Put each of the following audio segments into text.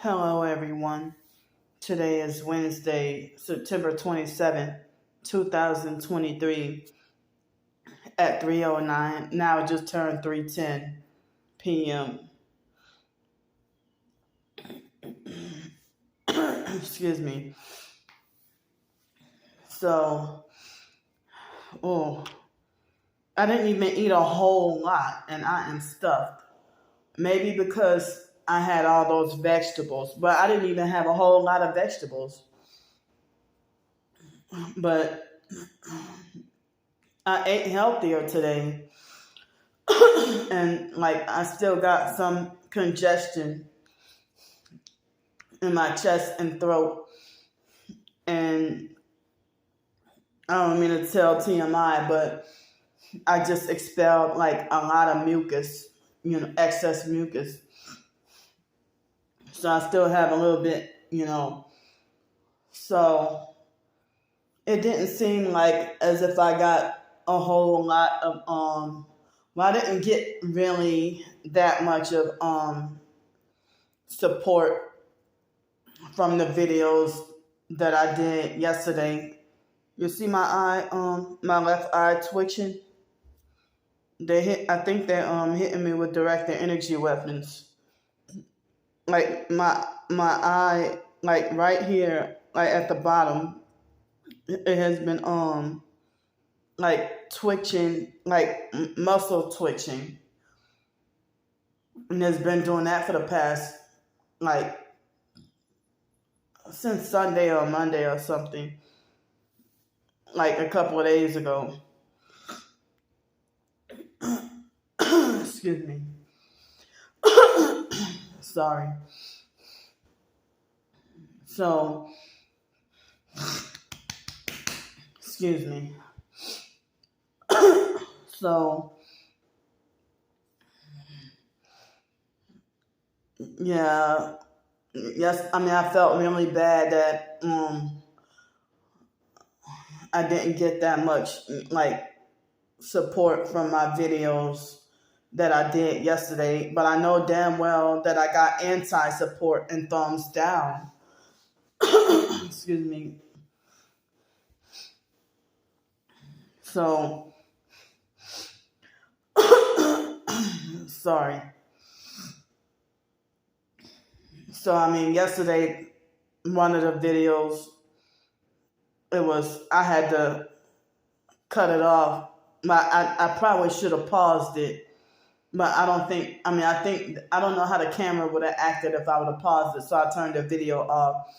Hello, everyone. Today is Wednesday, September 27th, 2023 at 3:09. Now it just turned 3:10 p.m. Excuse me. So, I didn't even eat a whole lot and I am stuffed. Maybe because I had all those vegetables, but I didn't even have a whole lot of vegetables. But I ate healthier today. And I still got some congestion in my chest and throat. And I don't mean to tell TMI, but I just expelled a lot of mucus, excess mucus. So I still have a little bit, so it didn't seem like as if I got a whole lot of, I didn't get really that much of support from the videos that I did yesterday. You see my eye, my left eye twitching? I think they're hitting me with directed energy weapons. Like my eye, right here, at the bottom, it has been twitching, muscle twitching. And it's been doing that for the past since Sunday or Monday or something. A couple of days ago. Excuse me. Sorry. So, excuse me. So, yeah. Yes, I felt really bad that I didn't get that much support from my videos that I did yesterday, but I know damn well that I got anti-support and thumbs down. Excuse me. So, sorry. So, yesterday, one of the videos, I had to cut it off. But I probably should have paused it. But I don't think, I don't know how the camera would have acted if I would have paused it. So I turned the video off.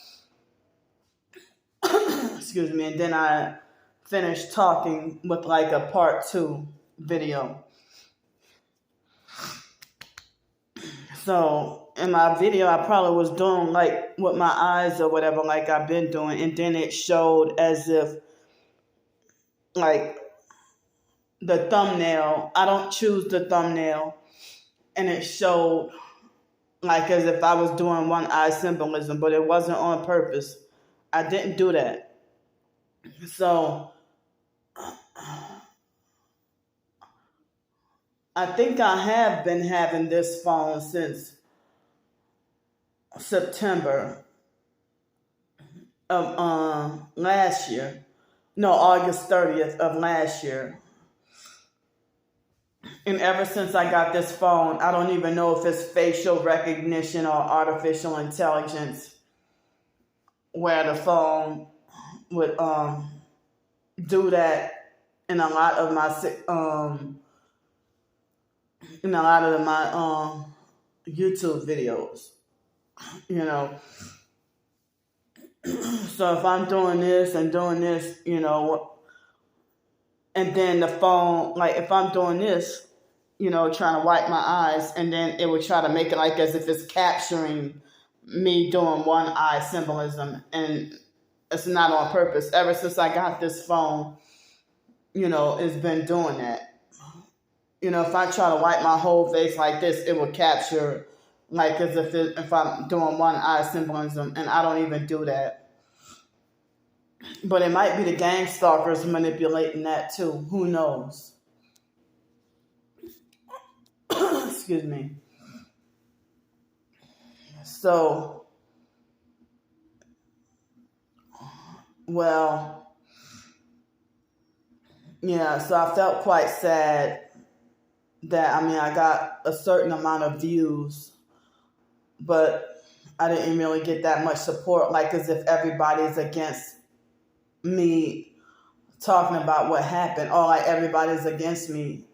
Excuse me. And then I finished talking with a part 2 video. So in my video, I probably was doing with my eyes or whatever, I've been doing. And then it showed as if the thumbnail, I don't choose the thumbnail. And it showed as if I was doing one eye symbolism, but it wasn't on purpose. I didn't do that. So I think I have been having this phone since September of last year. No, August 30th of last year. And ever since I got this phone, I don't even know if it's facial recognition or artificial intelligence, where the phone would do that in a lot of my YouTube videos, So if I'm doing this and doing this, and then the phone, if I'm doing this, trying to wipe my eyes, and then it would try to make it as if it's capturing me doing one eye symbolism, and it's not on purpose. Ever since I got this phone, it's been doing that. If I try to wipe my whole face like this, it will capture as if I'm doing one eye symbolism, and I don't even do that. But it might be the gang stalkers manipulating that too. Who knows? Excuse me. So Well, yeah, so I felt quite sad that, I got a certain amount of views, but I didn't really get that much support, like as if everybody's against me talking about what happened, or like everybody's against me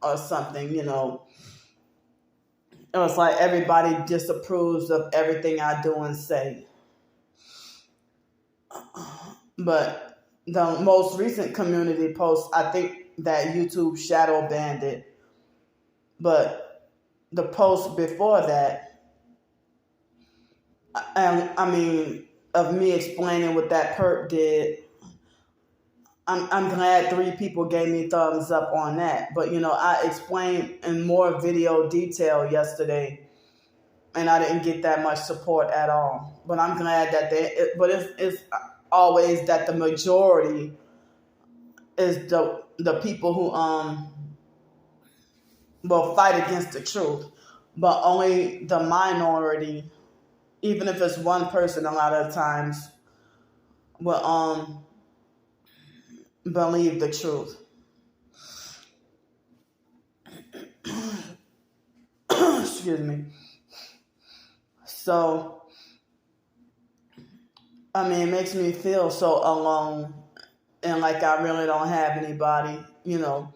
or something, It was like everybody disapproves of everything I do and say. But the most recent community post, I think that YouTube shadow banned it. But the post before that, of me explaining what that perp did, I'm glad 3 people gave me thumbs up on that. But, I explained in more video detail yesterday, and I didn't get that much support at all. But I'm glad that it's always that the majority is the people who will fight against the truth, but only the minority, even if it's one person, a lot of times will believe the truth. Excuse me. So, it makes me feel so alone, and like I really don't have anybody, And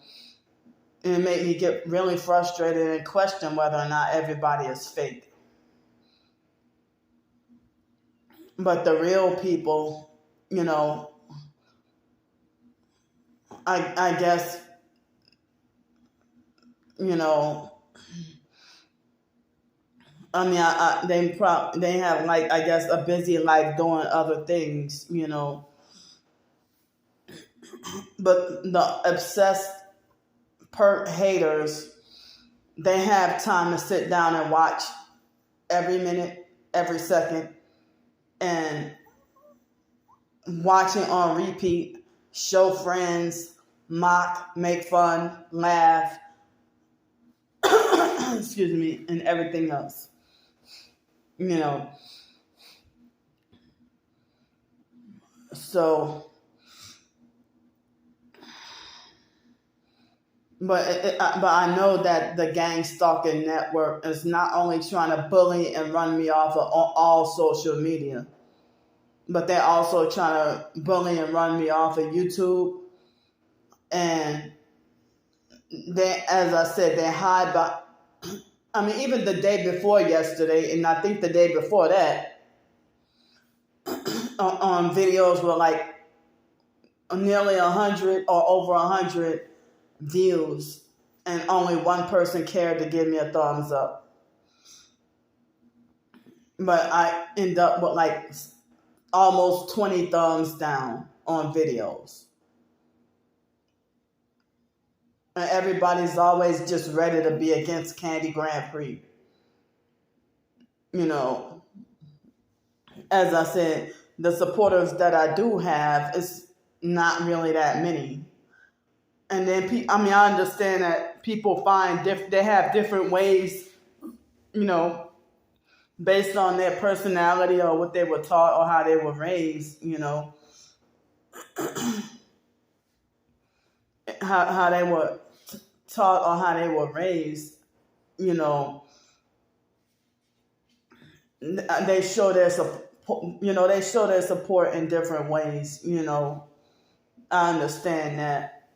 it made me get really frustrated and question whether or not everybody is fake. But the real people, I guess, they have, like, I guess, a busy life doing other things, But the obsessed haters, they have time to sit down and watch every minute, every second, and watch it on repeat, show friends, mock, make fun, laugh, excuse me, and everything else. So, but I know that the gang stalking network is not only trying to bully and run me off of all social media, but they're also trying to bully and run me off of YouTube. And as I said, they hide by, even the day before yesterday, and I think the day before that, on videos were like nearly 100 or over 100 views, and only one person cared to give me a thumbs up. But I end up with like almost 20 thumbs down on videos. And everybody's always just ready to be against Candy Grand Prix. As I said, the supporters that I do have is not really that many. And then, I understand that people they have different ways, based on their personality or what they were taught or how they were raised, how they were taught or how they were raised, they show their support. They show their support in different ways. I understand that,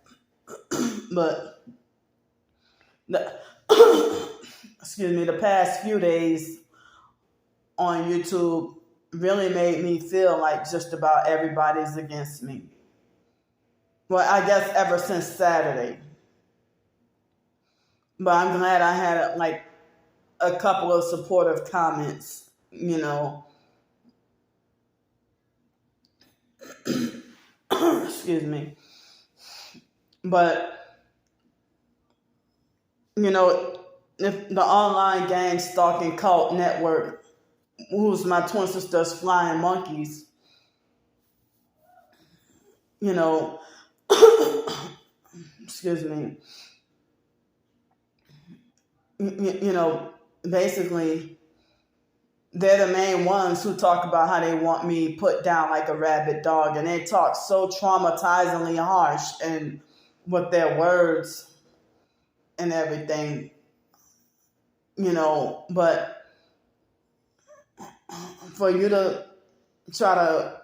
but excuse me, the past few days on YouTube really made me feel like just about everybody's against me. Well, I guess ever since Saturday. But I'm glad I had like a couple of supportive comments, excuse me. But, if the online gang stalking cult network, who's my twin sister's flying monkeys, excuse me, basically they're the main ones who talk about how they want me put down like a rabid dog, and they talk so traumatizingly harsh and with their words and everything, but for you to try to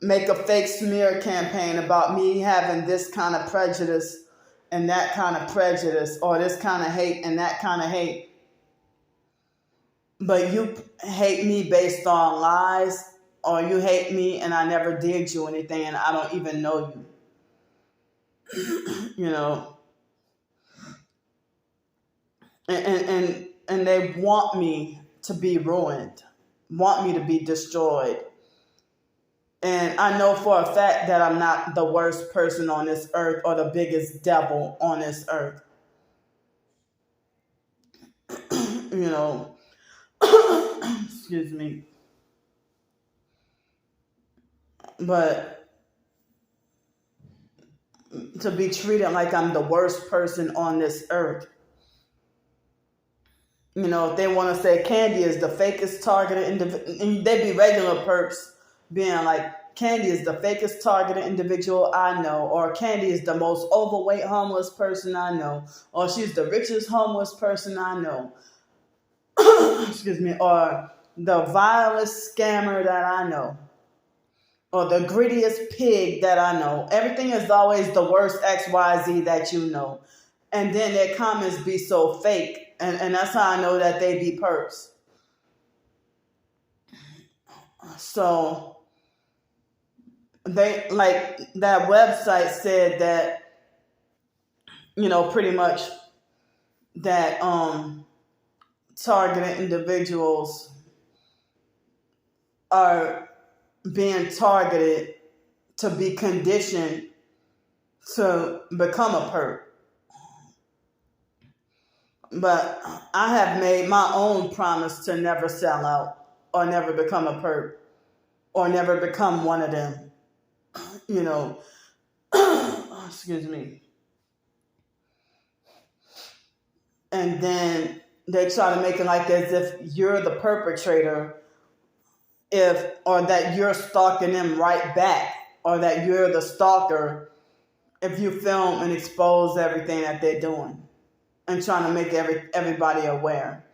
make a fake smear campaign about me having this kind of prejudice and that kind of prejudice, or this kind of hate and that kind of hate, but you hate me based on lies, or you hate me and I never did you anything and I don't even know you, and they want me to be ruined, want me to be destroyed. And I know for a fact that I'm not the worst person on this earth or the biggest devil on this earth. Excuse me. But to be treated like I'm the worst person on this earth. If they want to say Candy is the fakest targeted individual, and they be regular perps being like, Candy is the fakest targeted individual I know, or Candy is the most overweight homeless person I know, or she's the richest homeless person I know. Excuse me, or the vilest scammer that I know, or the grittiest pig that I know. Everything is always the worst XYZ that you know. And then their comments be so fake. And that's how I know that they be perps. So they, like, that website said that, pretty much that targeted individuals are being targeted to be conditioned to become a perp. But I have made my own promise to never sell out or never become a perp or never become one of them. Excuse me. And then they try to make it like as if you're the perpetrator, or that you're stalking them right back, or that you're the stalker if you film and expose everything that they're doing and trying to make everybody aware.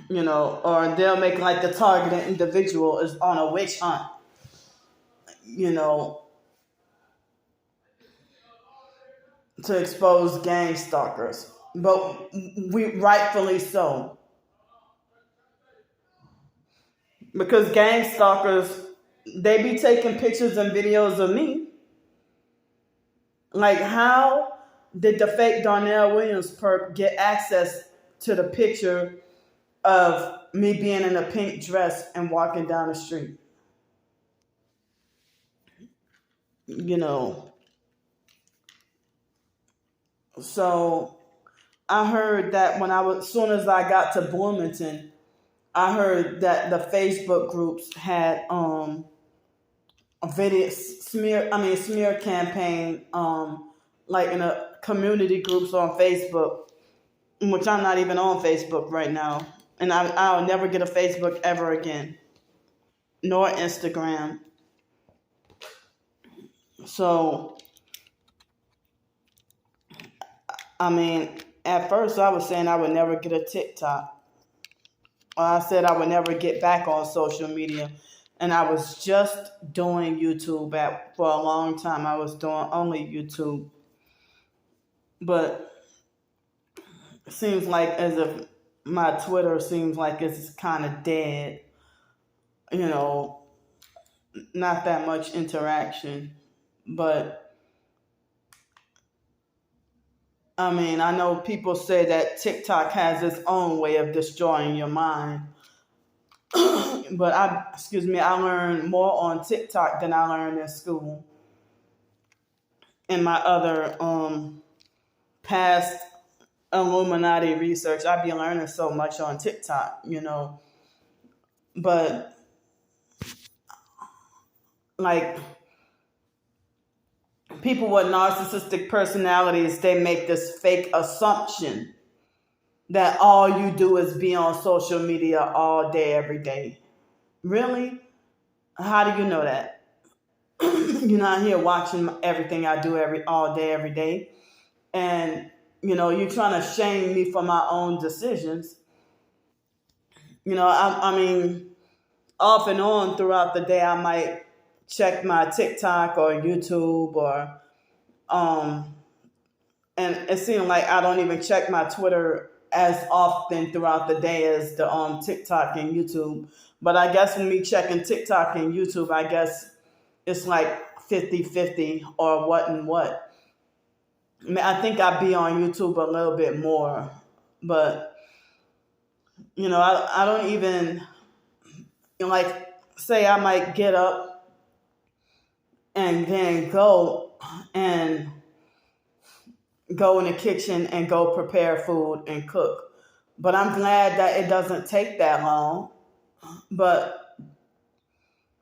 Or they'll make like the targeted individual is on a witch hunt, to expose gang stalkers. But we rightfully so. Because gang stalkers, they be taking pictures and videos of me. Like, how did the fake Darnell Williams perp get access to the picture of me being in a pink dress and walking down the street? So I heard that as soon as I got to Bloomington, I heard that the Facebook groups had a video smear campaign, like in a community groups on Facebook, which I'm not even on Facebook right now, and I'll never get a Facebook ever again, nor Instagram. So, at first I was saying I would never get a TikTok. Or I said I would never get back on social media. And I was just doing YouTube for a long time. I was doing only YouTube. But it seems like as if my Twitter seems like it's kind of dead. Not that much interaction. But I know people say that TikTok has its own way of destroying your mind. But I learned more on TikTok than I learned in school. In my other past Illuminati research, I be learning so much on TikTok, But like, people with narcissistic personalities, they make this fake assumption that all you do is be on social media all day, every day. Really? How do you know that? You're not here watching everything I do all day, every day. And, you're trying to shame me for my own decisions. I mean, off and on throughout the day, I might check my TikTok or YouTube um, and it seems like I don't even check my Twitter as often throughout the day as the TikTok and YouTube. But I guess when me checking TikTok and YouTube, I guess it's like 50-50 or what and what. I mean, I think I'd be on YouTube a little bit more, but I don't even like say I might get up and then and go in the kitchen and go prepare food and cook. But I'm glad that it doesn't take that long. But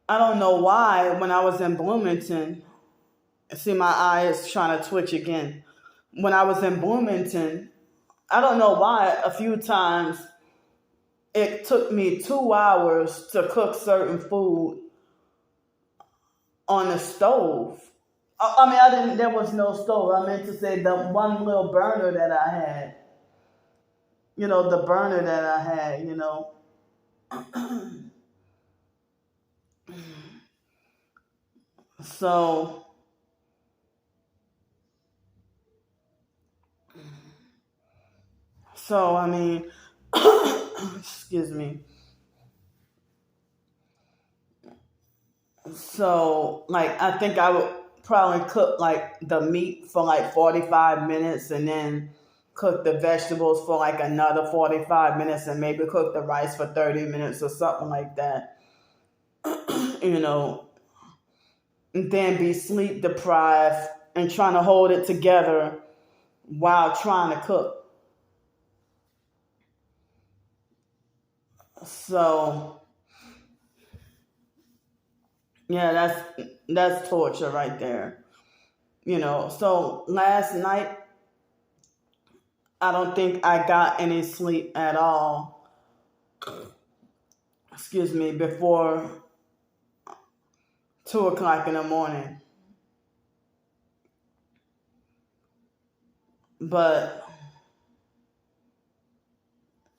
I don't know why when I was in Bloomington, see my eye is trying to twitch again. When I was in Bloomington, I don't know why a few times it took me 2 hours to cook certain food on the stove. I mean, I didn't. There was no stove. I meant to say the one little burner that I had. The burner that I had. So, I mean, excuse me. So, like, I think I would probably cook like the meat for like 45 minutes and then cook the vegetables for like another 45 minutes and maybe cook the rice for 30 minutes or something like that. you know, and then be sleep deprived and trying to hold it together while trying to cook. So, yeah, that's torture right there. So last night I don't think I got any sleep at all. Excuse me, before 2 o'clock in the morning. But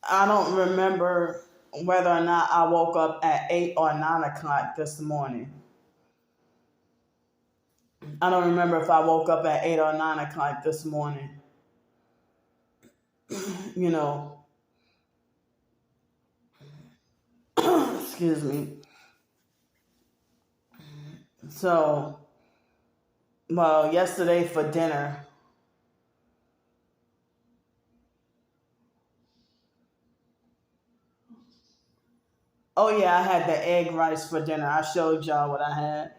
I don't remember whether or not I woke up at 8 or 9 o'clock this morning. I don't remember if I woke up at 8 or 9 o'clock this morning. you know, excuse me. So, well, yesterday for dinner, oh yeah, I had the egg rice for dinner. I showed y'all what I had.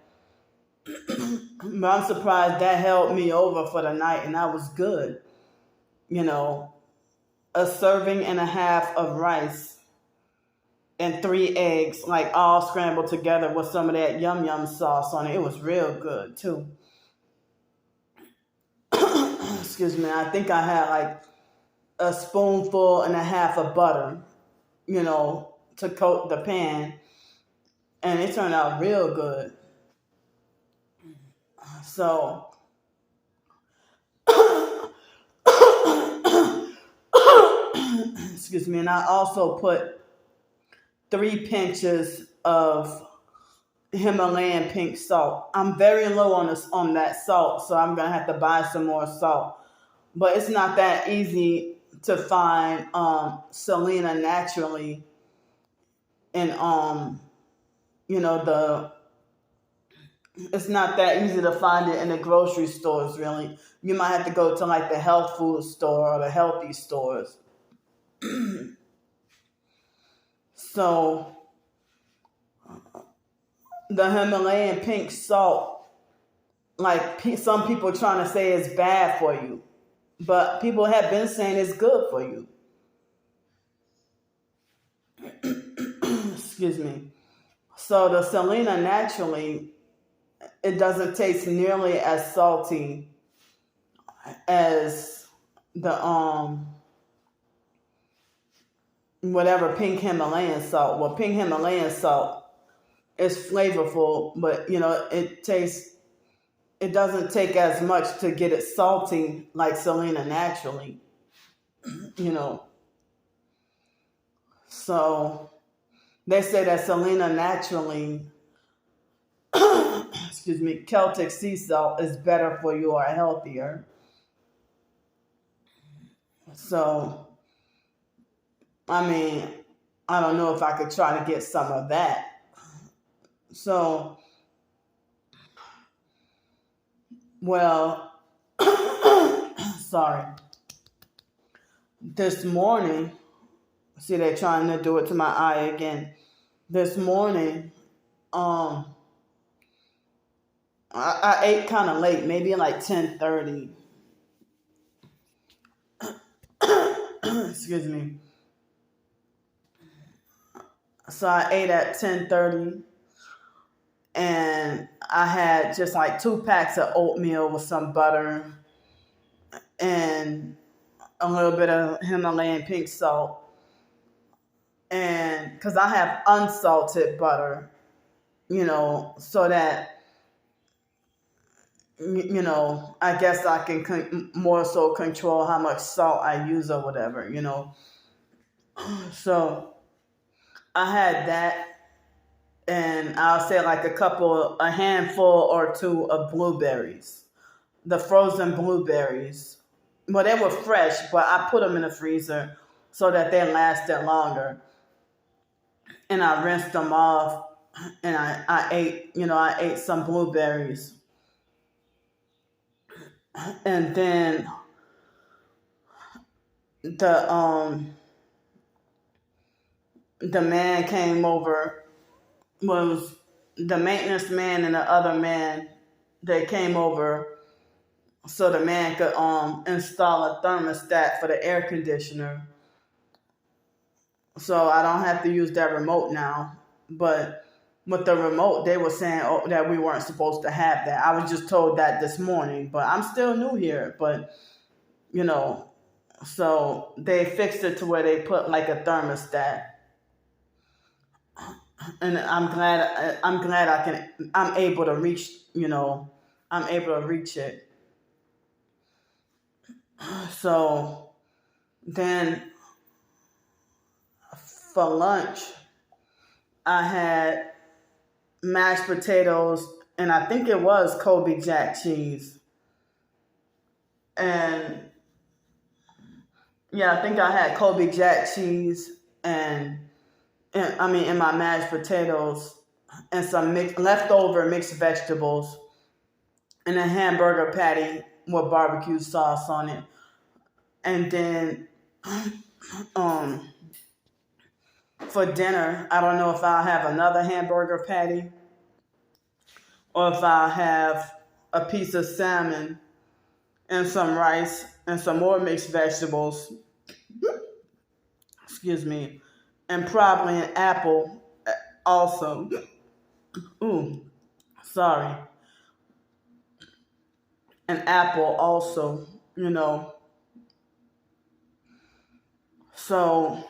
But I'm surprised that held me over for the night and that was good. You know, a serving and a half of rice and 3 eggs, like all scrambled together with some of that yum yum sauce on it. It was real good too. Excuse me. I think I had like a spoonful and a half of butter, to coat the pan, and it turned out real good. So, excuse me, and I also put 3 pinches of Himalayan pink salt. I'm very low on that salt, so I'm gonna have to buy some more salt. But it's not that easy to find Selena naturally, and the it's not that easy to find it in the grocery stores. Really, you might have to go to like the health food store or the healthy stores. So the Himalayan pink salt, like some people trying to say it's bad for you, but people have been saying it's good for you. Excuse me. So the Selena naturally, it doesn't taste nearly as salty as the whatever pink Himalayan salt. Well, pink Himalayan salt is flavorful, but it doesn't take as much to get it salty like Selena naturally, you know. So they say that Selena naturally, excuse me, Celtic sea salt is better for you or healthier. So, I mean, I don't know if I could try to get some of that. So, well, sorry. This morning, see, they're trying to do it to my eye again. This morning, I ate kind of late, maybe like 10:30. Excuse me. So I ate at 10:30, and I had just like 2 packs of oatmeal with some butter and a little bit of Himalayan pink salt. And because I have unsalted butter, so that, I guess I can more so control how much salt I use or whatever. So I had that, and I'll say like a handful or two of blueberries, the frozen blueberries. Well, they were fresh, but I put them in the freezer so that they lasted longer. And I rinsed them off, and I ate some blueberries. And then the man came over, was the maintenance man and the other man. They came over so the man could install a thermostat for the air conditioner. So I don't have to use that remote now. But with the remote, they were saying that we weren't supposed to have that. I was just told that this morning, but I'm still new here. But, so they fixed it to where they put like a thermostat. And I'm able to reach, I'm able to reach it. So then for lunch, I had mashed potatoes, and I think it was Kobe Jack cheese. And yeah, I think I had Kobe Jack cheese and in my mashed potatoes, and some leftover mixed vegetables, and a hamburger patty with barbecue sauce on it. And then for dinner, I don't know if I'll have another hamburger patty or if I'll have a piece of salmon and some rice and some more mixed vegetables. Excuse me. And probably an apple also. Ooh, sorry. An apple also, So,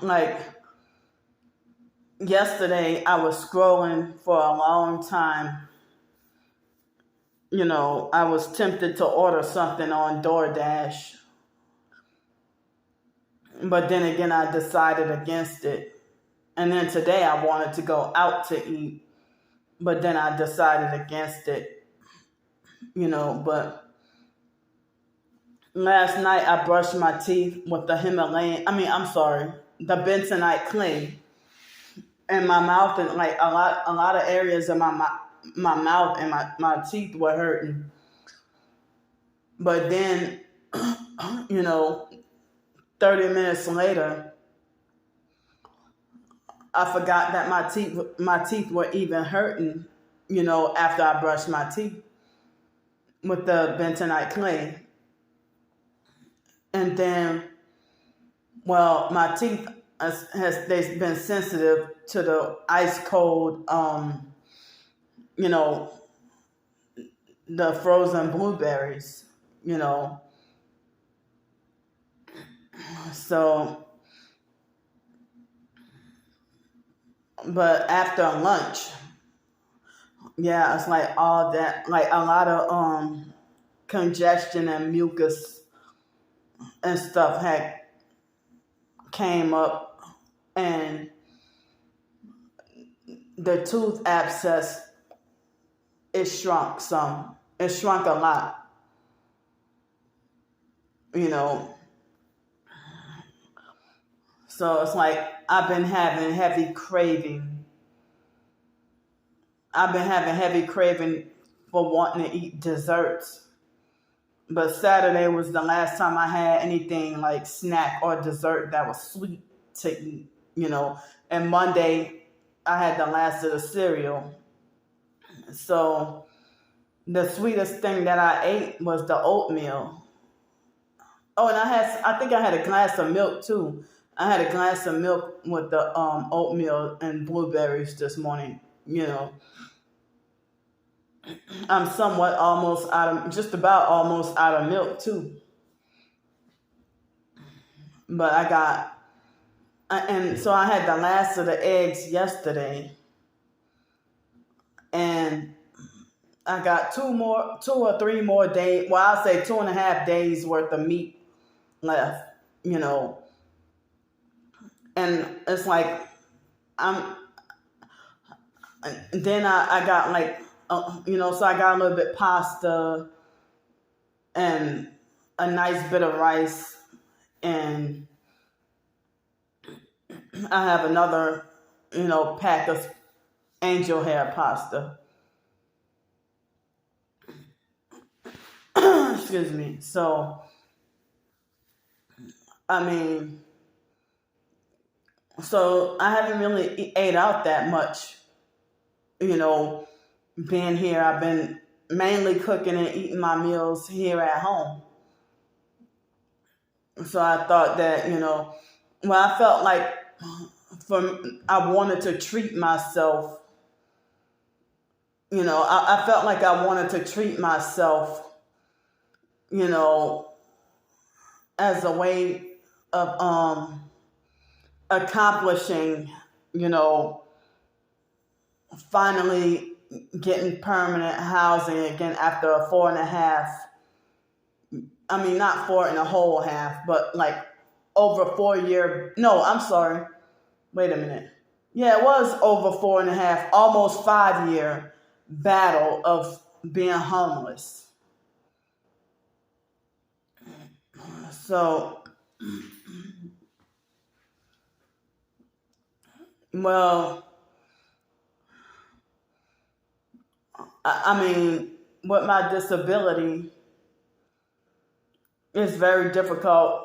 like, yesterday I was scrolling for a long time. I was tempted to order something on DoorDash. But then again, I decided against it. And then today I wanted to go out to eat. But then I decided against it. But last night I brushed my teeth with the the bentonite clay in my mouth, and like a lot of areas of my mouth and my teeth were hurting. But then, 30 minutes later, I forgot that my teeth were even hurting, after I brushed my teeth with the bentonite clay. And then, well, my teeth they've been sensitive to the ice cold, the frozen blueberries, So, but after lunch, yeah, it's like all that, like a lot of congestion and mucus and stuff had came up, and the tooth abscess, it shrunk some. It shrunk a lot, you know. So it's like I've been having heavy craving. I've been having heavy craving for wanting to eat desserts. But Saturday was the last time I had anything like snack or dessert that was sweet to eat, you know. And Monday, I had the last of the cereal. So the sweetest thing that I ate was the oatmeal. Oh, and I think I had a glass of milk too. I had a glass of milk with the oatmeal and blueberries this morning. You know, I'm somewhat almost out of, just about almost out of milk too. But and so I had the last of the eggs yesterday, and I got 2 or 3 more days. Well, I'll say 2.5 days worth of meat left. You know, and it's like I'm. Then I got like, so I got a little bit pasta and a nice bit of rice, and I have another, pack of angel hair pasta. Excuse me. So, I mean, so I haven't really ate out that much, being here. I've been mainly cooking and eating my meals here at home. So I thought that, I felt like I wanted to treat myself. I felt like I wanted to treat myself, you know, as a way of accomplishing, finally getting permanent housing again after a 4.5. I mean, not 4.5, but like over 4 year. No, I'm sorry. Wait a minute. Yeah, it was over 4.5, almost 5 year battle of being homeless. So, well, I mean, with my disability, it's very difficult,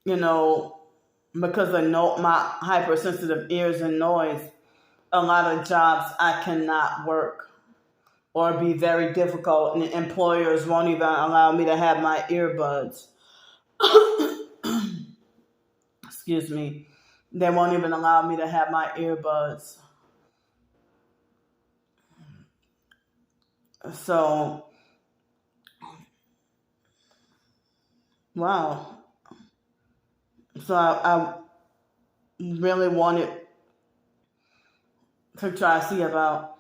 because of my hypersensitive ears and noise. A lot of jobs I cannot work, or be very difficult, and employers won't even allow me to have my earbuds. Excuse me. They won't even allow me to have my earbuds. So, wow. So I really wanted to try to see about,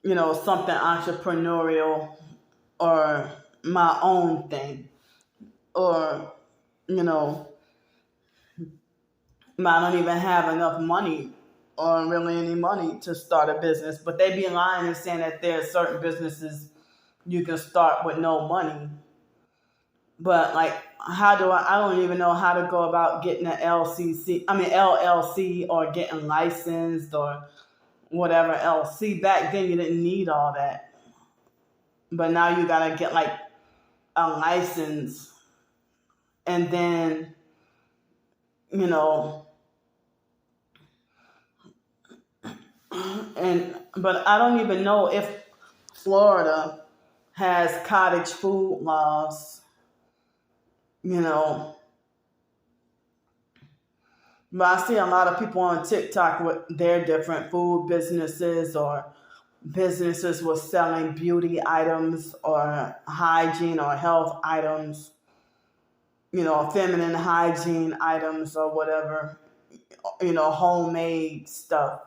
something entrepreneurial or my own thing. Or, I don't even have enough money or really any money to start a business. But they be lying and saying that there are certain businesses you can start with no money. But like, I don't even know how to go about getting an LLC or getting licensed or whatever else. See, back then you didn't need all that. But now you gotta get like a license, and then, but I don't even know if Florida has cottage food laws, you know. But I see a lot of people on TikTok with their different food businesses or businesses with selling beauty items or hygiene or health items. feminine hygiene items or whatever, homemade stuff.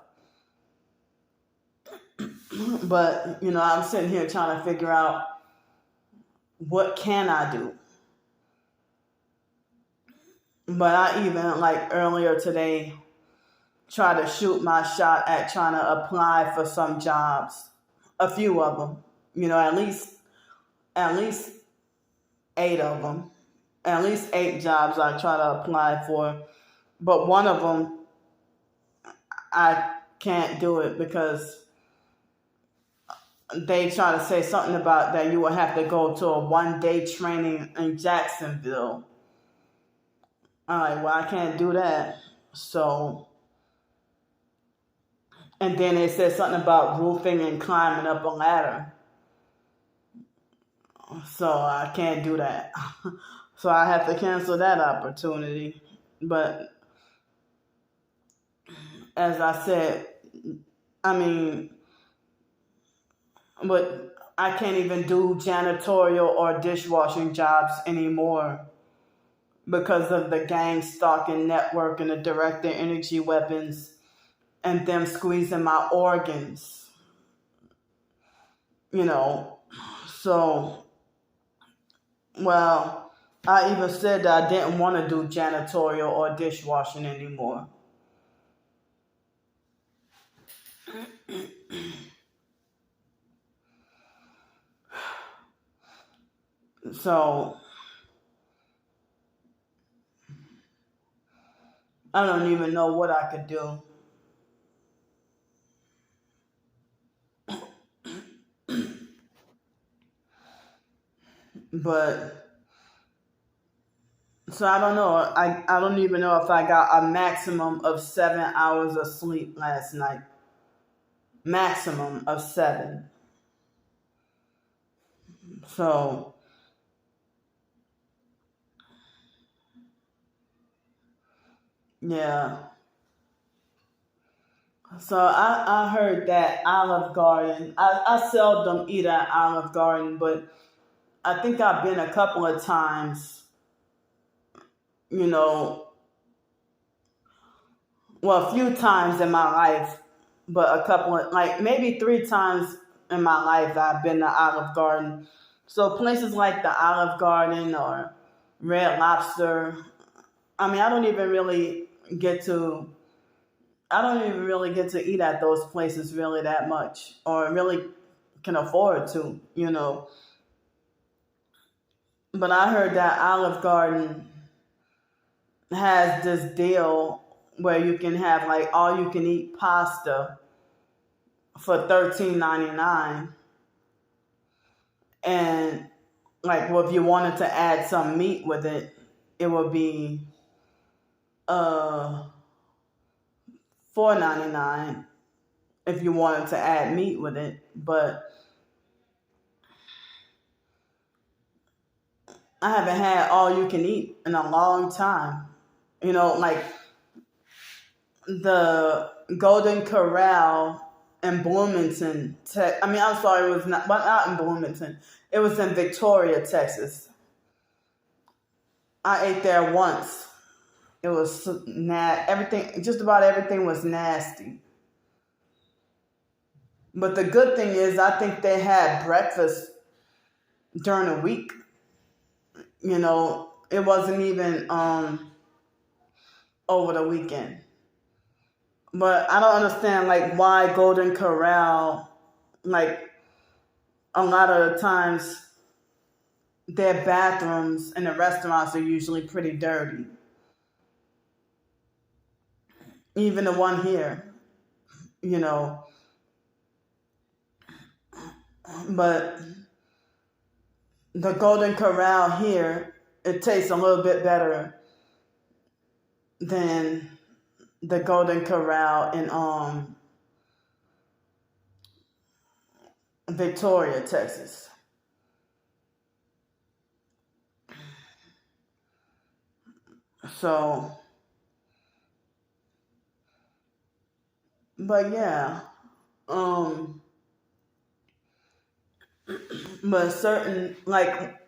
But, I'm sitting here trying to figure out what can I do. But I even, like earlier today, tried to shoot my shot at trying to apply for some jobs, a few of them, at least 8 of them, at least 8 jobs I try to apply for. But one of them, I can't do it because they try to say something about that you will have to go to a 1-day training in Jacksonville. I'm like, well, I can't do that. So, and then they said something about roofing and climbing up a ladder. So I can't do that. So I have to cancel that opportunity. But as I said, I mean, but I can't even do janitorial or dishwashing jobs anymore because of the gang stalking network and the directed energy weapons and them squeezing my organs. So, well, I even said that I didn't want to do janitorial or dishwashing anymore. So, I don't even know what I could do. But, so I don't know. I don't even know if I got a maximum of 7 hours of sleep last night. Maximum of 7. So, yeah. So I heard that Olive Garden. I seldom eat at Olive Garden, but I think I've been a couple of times, you know, well, a few times in my life, but a couple of, like maybe 3 times in my life I've been to Olive Garden. So places like the Olive Garden or Red Lobster, I mean, I don't even really get to eat at those places really that much or really can afford to. But I heard that Olive Garden has this deal where you can have like all you can eat pasta for $13.99. And like, well, if you wanted to add some meat with it, it would be uh $4.99 if you wanted to add meat with it. But I haven't had all you can eat in a long time. Like the Golden Corral in Bloomington. I'm sorry, it was not in Bloomington. It was in Victoria, Texas. I ate there once. It was everything, just about everything was nasty. But the good thing is, I think they had breakfast during the week. It wasn't even over the weekend. But I don't understand like why Golden Corral, like a lot of the times their bathrooms in the restaurants are usually pretty dirty. Even the one here, you know. But the Golden Corral here, it tastes a little bit better than the Golden Corral in Victoria, Texas. So, but yeah, but certain like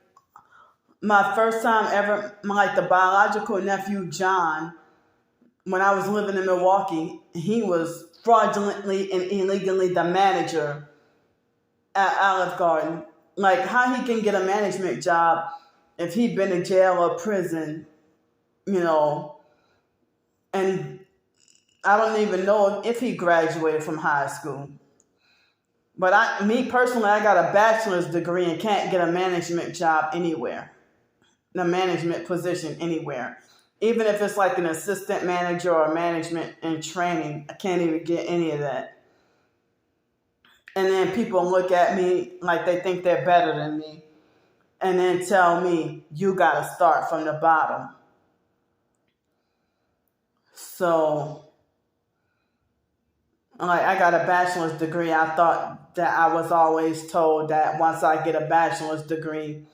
My first time ever, like the biological nephew John, when I was living in Milwaukee, he was fraudulently and illegally the manager at Olive Garden. Like how he can get a management job if he'd been in jail or prison, you know, and I don't even know if he graduated from high school. But me personally, I got a bachelor's degree and can't get a management job anywhere, a management position anywhere. Even if it's like an assistant manager or management in training, I can't even get any of that. And then people look at me like they think they're better than me and then tell me, you got to start from the bottom. So, like, I got a bachelor's degree. I thought that I was always told that once I get a bachelor's degree,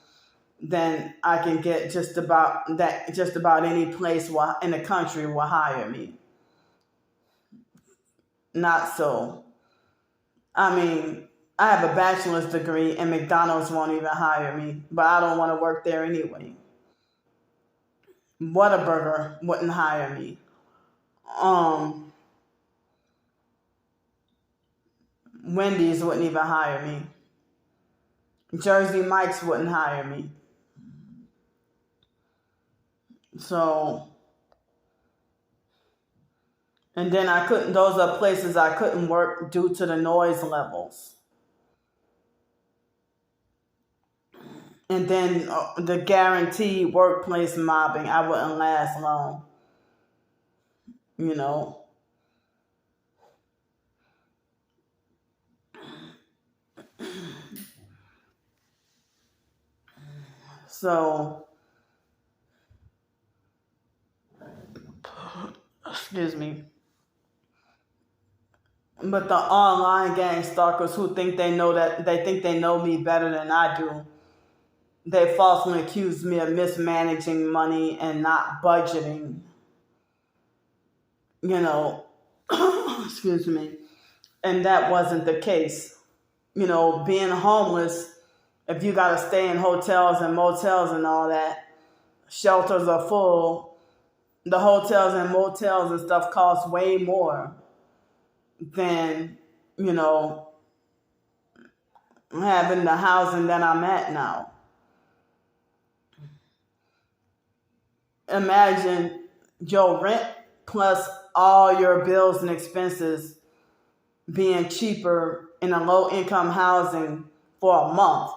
then I can get just about any place in the country will hire me. Not so. I mean, I have a bachelor's degree and McDonald's won't even hire me, but I don't want to work there anyway. Whataburger wouldn't hire me. Wendy's wouldn't even hire me. Jersey Mike's wouldn't hire me. So, and then those are places I couldn't work due to the noise levels. And then the guaranteed workplace mobbing, I wouldn't last long. You know. So, excuse me. But the online gang stalkers who think they know me better than I do, they falsely accuse me of mismanaging money and not budgeting. You know, excuse me. And that wasn't the case. You know, being homeless, if you got to stay in hotels and motels and all that, shelters are full. The hotels and motels and stuff cost way more than, you know, having the housing that I'm at now. Imagine your rent plus all your bills and expenses being cheaper in a low-income housing for a month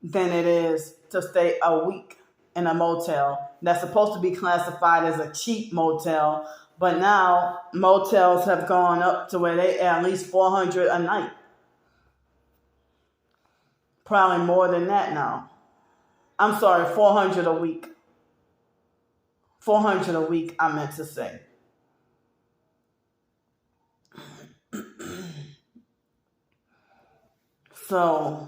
than it is to stay a week in a motel that's supposed to be classified as a cheap motel, but now motels have gone up to where they at least $400 a night. Probably more than that now. I'm sorry, $400 a week. $400 a week, I meant to say. So,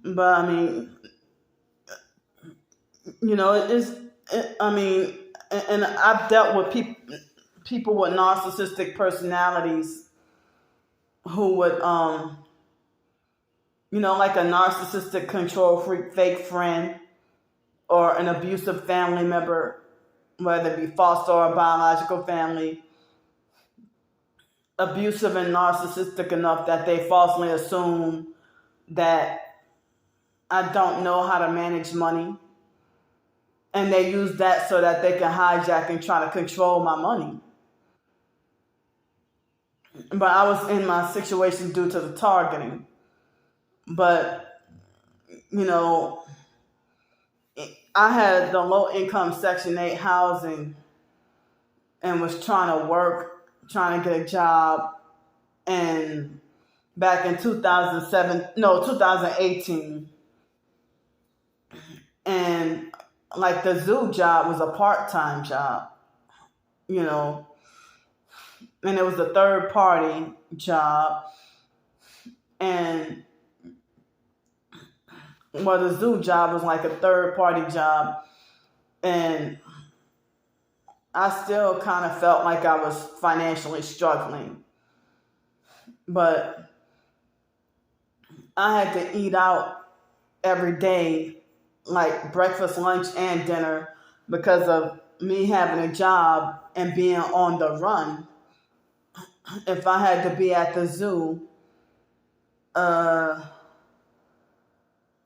but I mean, you know, and I've dealt with people with narcissistic personalities who would, you know, like a narcissistic control freak, fake friend, or an abusive family member, whether it be foster or biological family, abusive and narcissistic enough that they falsely assume that I don't know how to manage money. And they use that so that they can hijack and try to control my money. But I was in my situation due to the targeting. But, you know, I had the low-income Section 8 housing and was trying to work, trying to get a job. And back in 2018. And like the zoo job was a part-time job, you know, and it was a third-party job. And well, the zoo job was like a third-party job, and I still kind of felt like I was financially struggling. But I had to eat out every day, like breakfast, lunch, and dinner, because of me having a job and being on the run. If I had to be at the zoo, uh,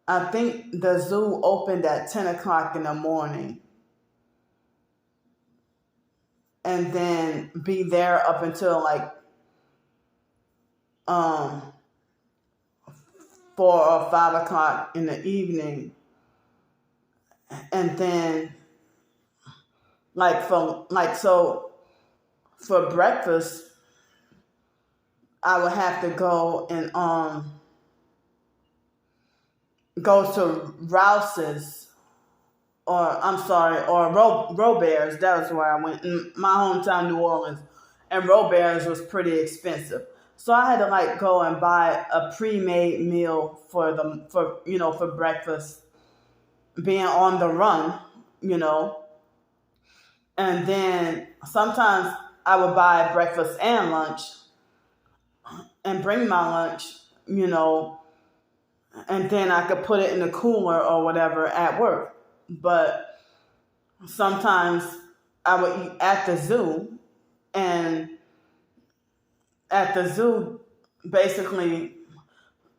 I think the zoo opened at 10 o'clock in the morning, and then be there up until like um, 4 or 5 o'clock in the evening. And then for breakfast, I would have to go and go to Rouse's, or Robert's. That was where I went in my hometown, New Orleans, and Robert's was pretty expensive. So I had to like go and buy a pre-made meal for breakfast, being on the run, you know. And then sometimes I would buy breakfast and lunch and bring my lunch, you know, and then I could put it in the cooler or whatever at work. But sometimes I would eat at the zoo, and at the zoo, basically,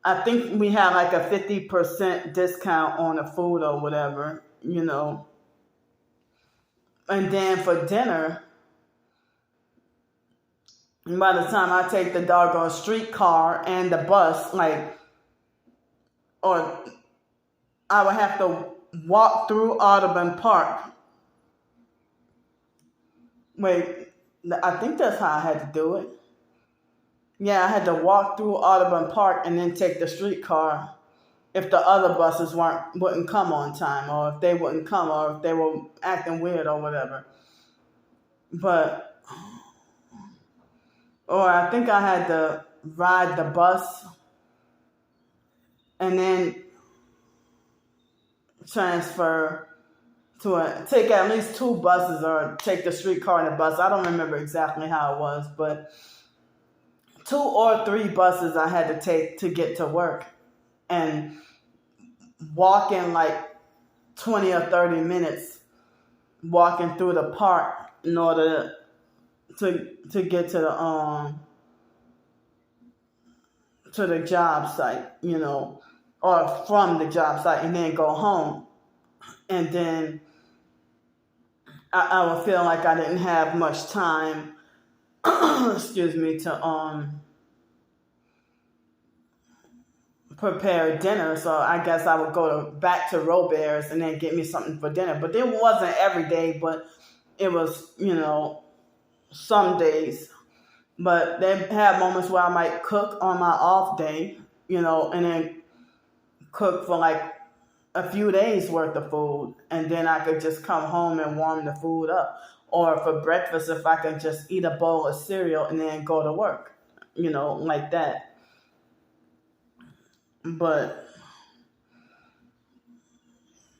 I think we had like a 50% discount on the food or whatever, you know. And then for dinner, by the time I take the doggone streetcar and the bus, or I would have to walk through Audubon Park. Wait, I think that's how I had to do it. Yeah, I had to walk through Audubon Park and then take the streetcar if the other buses wouldn't come on time, or if they wouldn't come, or if they were acting weird or whatever. Or I think I had to ride the bus and then transfer take at least two buses, or take the streetcar and the bus. I don't remember exactly how it was, but 2 or 3 buses I had to take to get to work, and walking like 20 or 30 minutes walking through the park in order to get to the job site, you know, or from the job site, and then go home. And then I would feel like I didn't have much time excuse me, to prepare dinner. So I guess I would go back to Robert's and then get me something for dinner. But it wasn't every day, but it was, you know, some days. But they had moments where I might cook on my off day, you know, and then cook for like a few days worth of food, and then I could just come home and warm the food up. Or for breakfast, if I could just eat a bowl of cereal and then go to work, you know, like that. But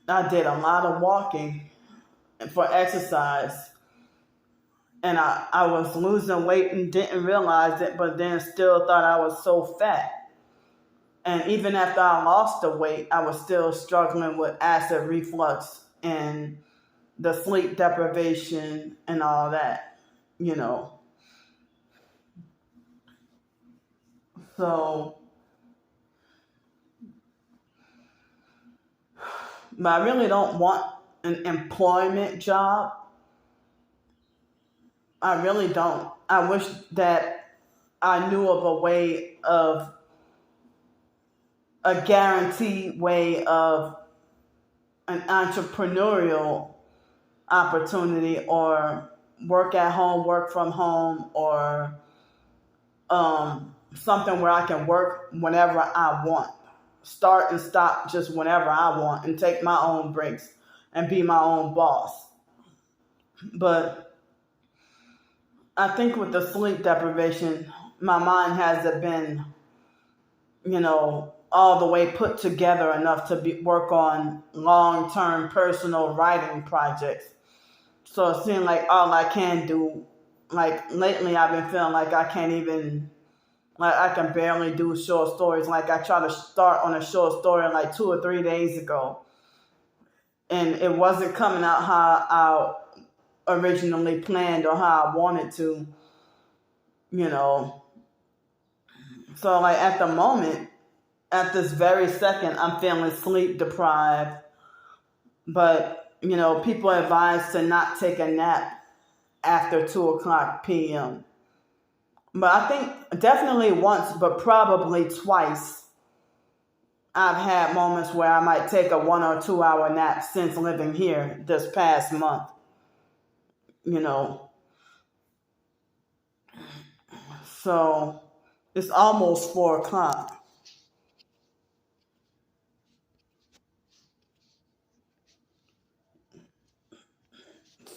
I did a lot of walking for exercise, and I was losing weight and didn't realize it, but then still thought I was so fat. And even after I lost the weight, I was still struggling with acid reflux and the sleep deprivation and all that, you know. So, but I really don't want an employment job. I really don't. I wish that I knew of a guaranteed way of an entrepreneurial opportunity, or work at home, work from home, or something where I can work whenever I want, start and stop just whenever I want, and take my own breaks and be my own boss. But I think with the sleep deprivation, my mind hasn't been, you know, all the way put together enough to work on long-term personal writing projects. So it seemed like all I can do, like lately I've been feeling like I can't even Like I can barely do short stories. Like I tried to start on a short story like 2 or 3 days ago, and it wasn't coming out how I originally planned or how I wanted to, you know. So like at the moment, at this very second, I'm feeling sleep deprived. But people are advised to not take a nap after 2 o'clock p.m. But I think definitely once, but probably twice, I've had moments where I might take a 1 or 2 hour nap since living here this past month. You know, so it's almost 4 o'clock.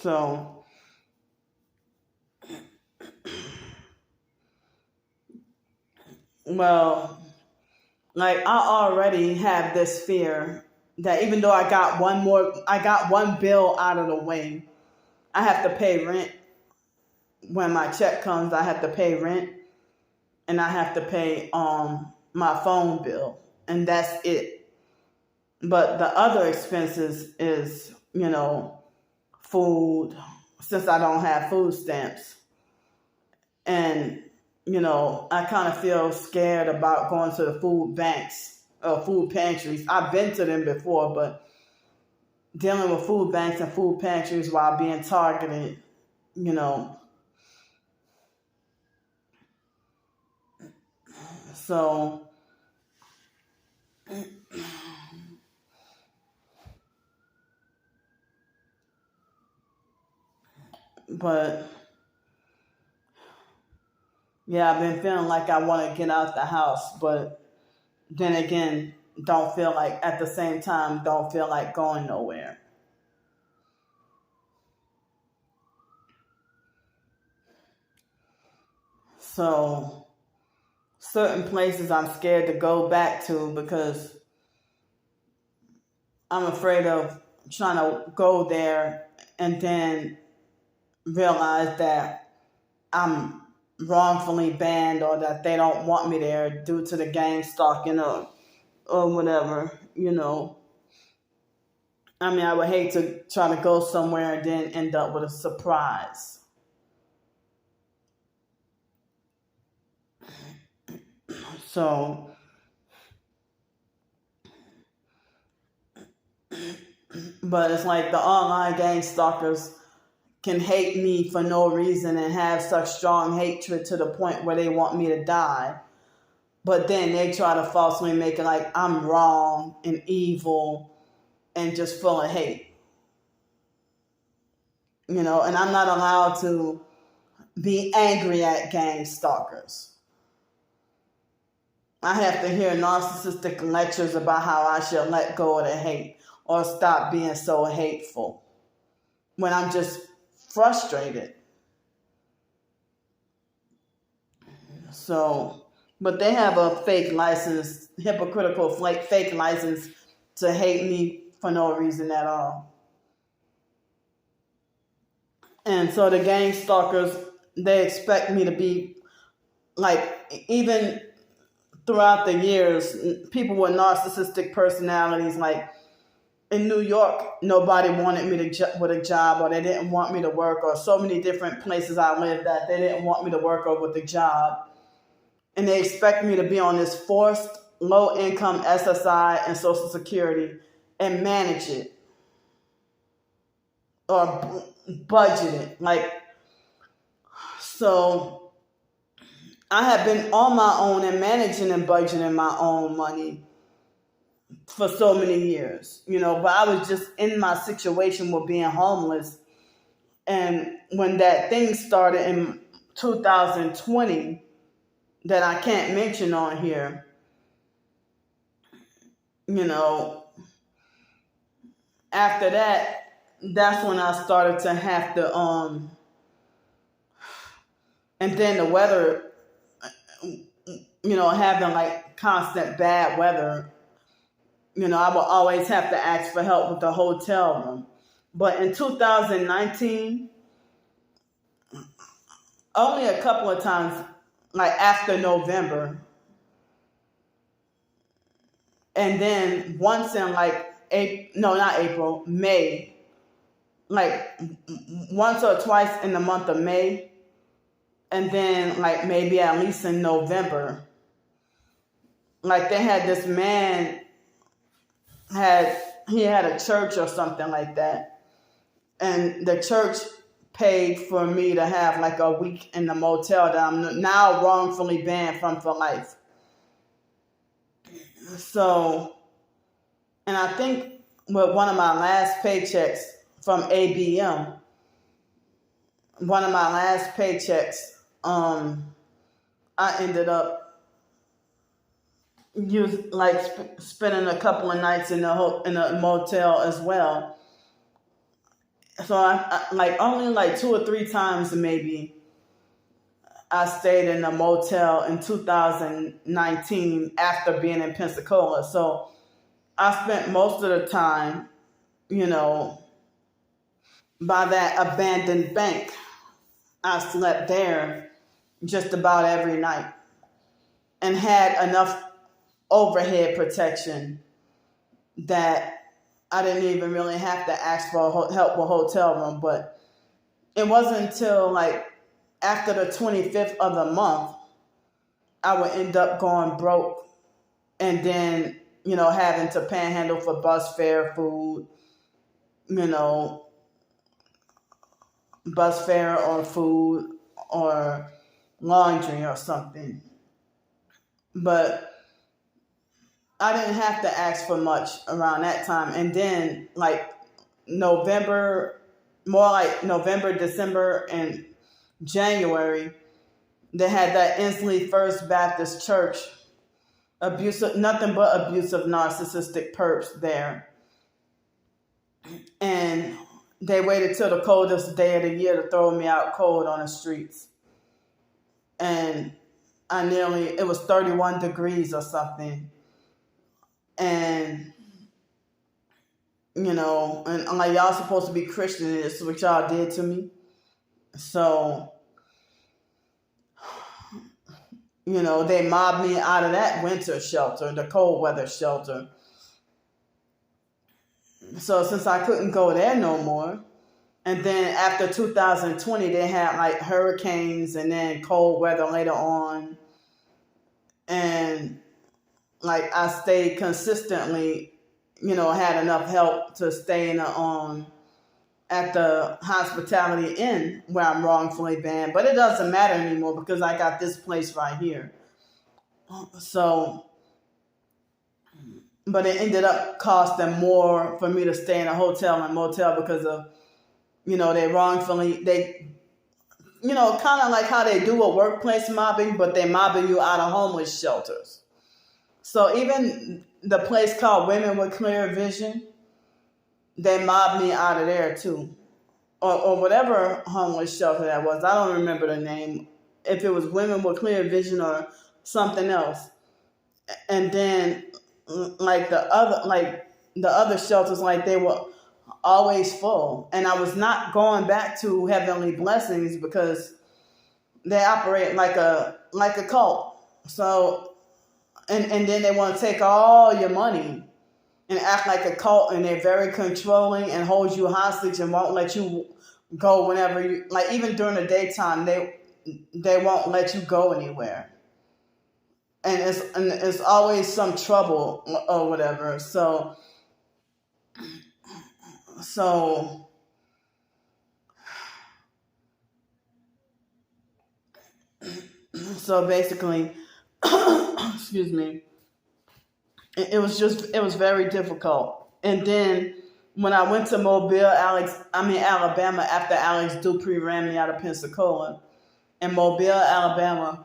So, well, like I already have this fear that even though I got one bill out of the way, I have to pay rent. When my check comes, I have to pay rent, and I have to pay my phone bill, and that's it. But the other expenses is, food, since I don't have food stamps. And, I kind of feel scared about going to the food banks or food pantries. I've been to them before, but dealing with food banks and food pantries while being targeted, you know. So, but yeah, I've been feeling like I want to get out the house, but then again, don't feel like, at the same time, don't feel like going nowhere. So, certain places I'm scared to go back to because I'm afraid of trying to go there and then realize that I'm wrongfully banned or that they don't want me there due to the gang stalking or whatever. I mean, I would hate to try to go somewhere and then end up with a surprise. So, but it's like the online gang stalkers can hate me for no reason and have such strong hatred to the point where they want me to die. But then they try to falsely make it like I'm wrong and evil and just full of hate. And I'm not allowed to be angry at gang stalkers. I have to hear narcissistic lectures about how I should let go of the hate or stop being so hateful when I'm just frustrated. So, but they have a fake license, hypocritical fake license to hate me for no reason at all. And so the gang stalkers, they expect me to be like, even throughout the years, people with narcissistic personalities, like in New York, nobody wanted me with a job, or they didn't want me to work, or so many different places I lived at, they didn't want me to work or with a job. And they expect me to be on this forced low-income SSI and Social Security and manage it or budget it. So I have been on my own and managing and budgeting my own money for so many years, but I was just in my situation with being homeless. And when that thing started in 2020 that I can't mention on here, after that, that's when I started to have to, and then the weather, having like constant bad weather, I would always have to ask for help with the hotel room. But in 2019, only a couple of times like after November. And then once in like May, like once or twice in the month of May, and then like maybe at least in November. Like they had this man he had a church or something like that, and the church paid for me to have like a week in the motel that I'm now wrongfully banned from for life. So, and I think with one of my last paychecks from ABM, I ended up spending a couple of nights in a motel as well. So I like only like 2 or 3 times maybe I stayed in a motel in 2019 after being in Pensacola. So I spent most of the time, by that abandoned bank. I slept there just about every night and had enough overhead protection that I didn't even really have to ask for help with hotel room. But it wasn't until like after the 25th of the month I would end up going broke and then, having to panhandle for bus fare, food, bus fare or food or laundry or something. But I didn't have to ask for much around that time. And then like November, December, and January, they had that Inslee First Baptist Church, nothing but abusive, narcissistic perps there. And they waited till the coldest day of the year to throw me out cold on the streets. And it was 31 degrees or something. And, and I'm like, y'all supposed to be Christian, and this is what y'all did to me. So, they mobbed me out of that winter shelter, the cold weather shelter. So since I couldn't go there no more, and then after 2020, they had like hurricanes and then cold weather later on. And like I stayed consistently, had enough help to stay at the Hospitality Inn where I'm wrongfully banned. But it doesn't matter anymore because I got this place right here. So, but it ended up costing more for me to stay in a hotel and motel because of, they wrongfully, kind of like how they do a workplace mobbing, but they're mobbing you out of homeless shelters. So even the place called Women with Clear Vision, they mobbed me out of there too. Or whatever homeless shelter that was. I don't remember the name. If it was Women with Clear Vision or something else. And then like the other shelters, like they were always full. And I was not going back to Heavenly Blessings because they operate like a cult. So and then they want to take all your money and act like a cult, and they're very controlling and hold you hostage and won't let you go whenever you like. Even during the daytime, they won't let you go anywhere, and it's always some trouble or whatever. So basically, excuse me. It was very difficult. And then when I went to Alabama after Alex Dupree ran me out of Pensacola, in Mobile, Alabama,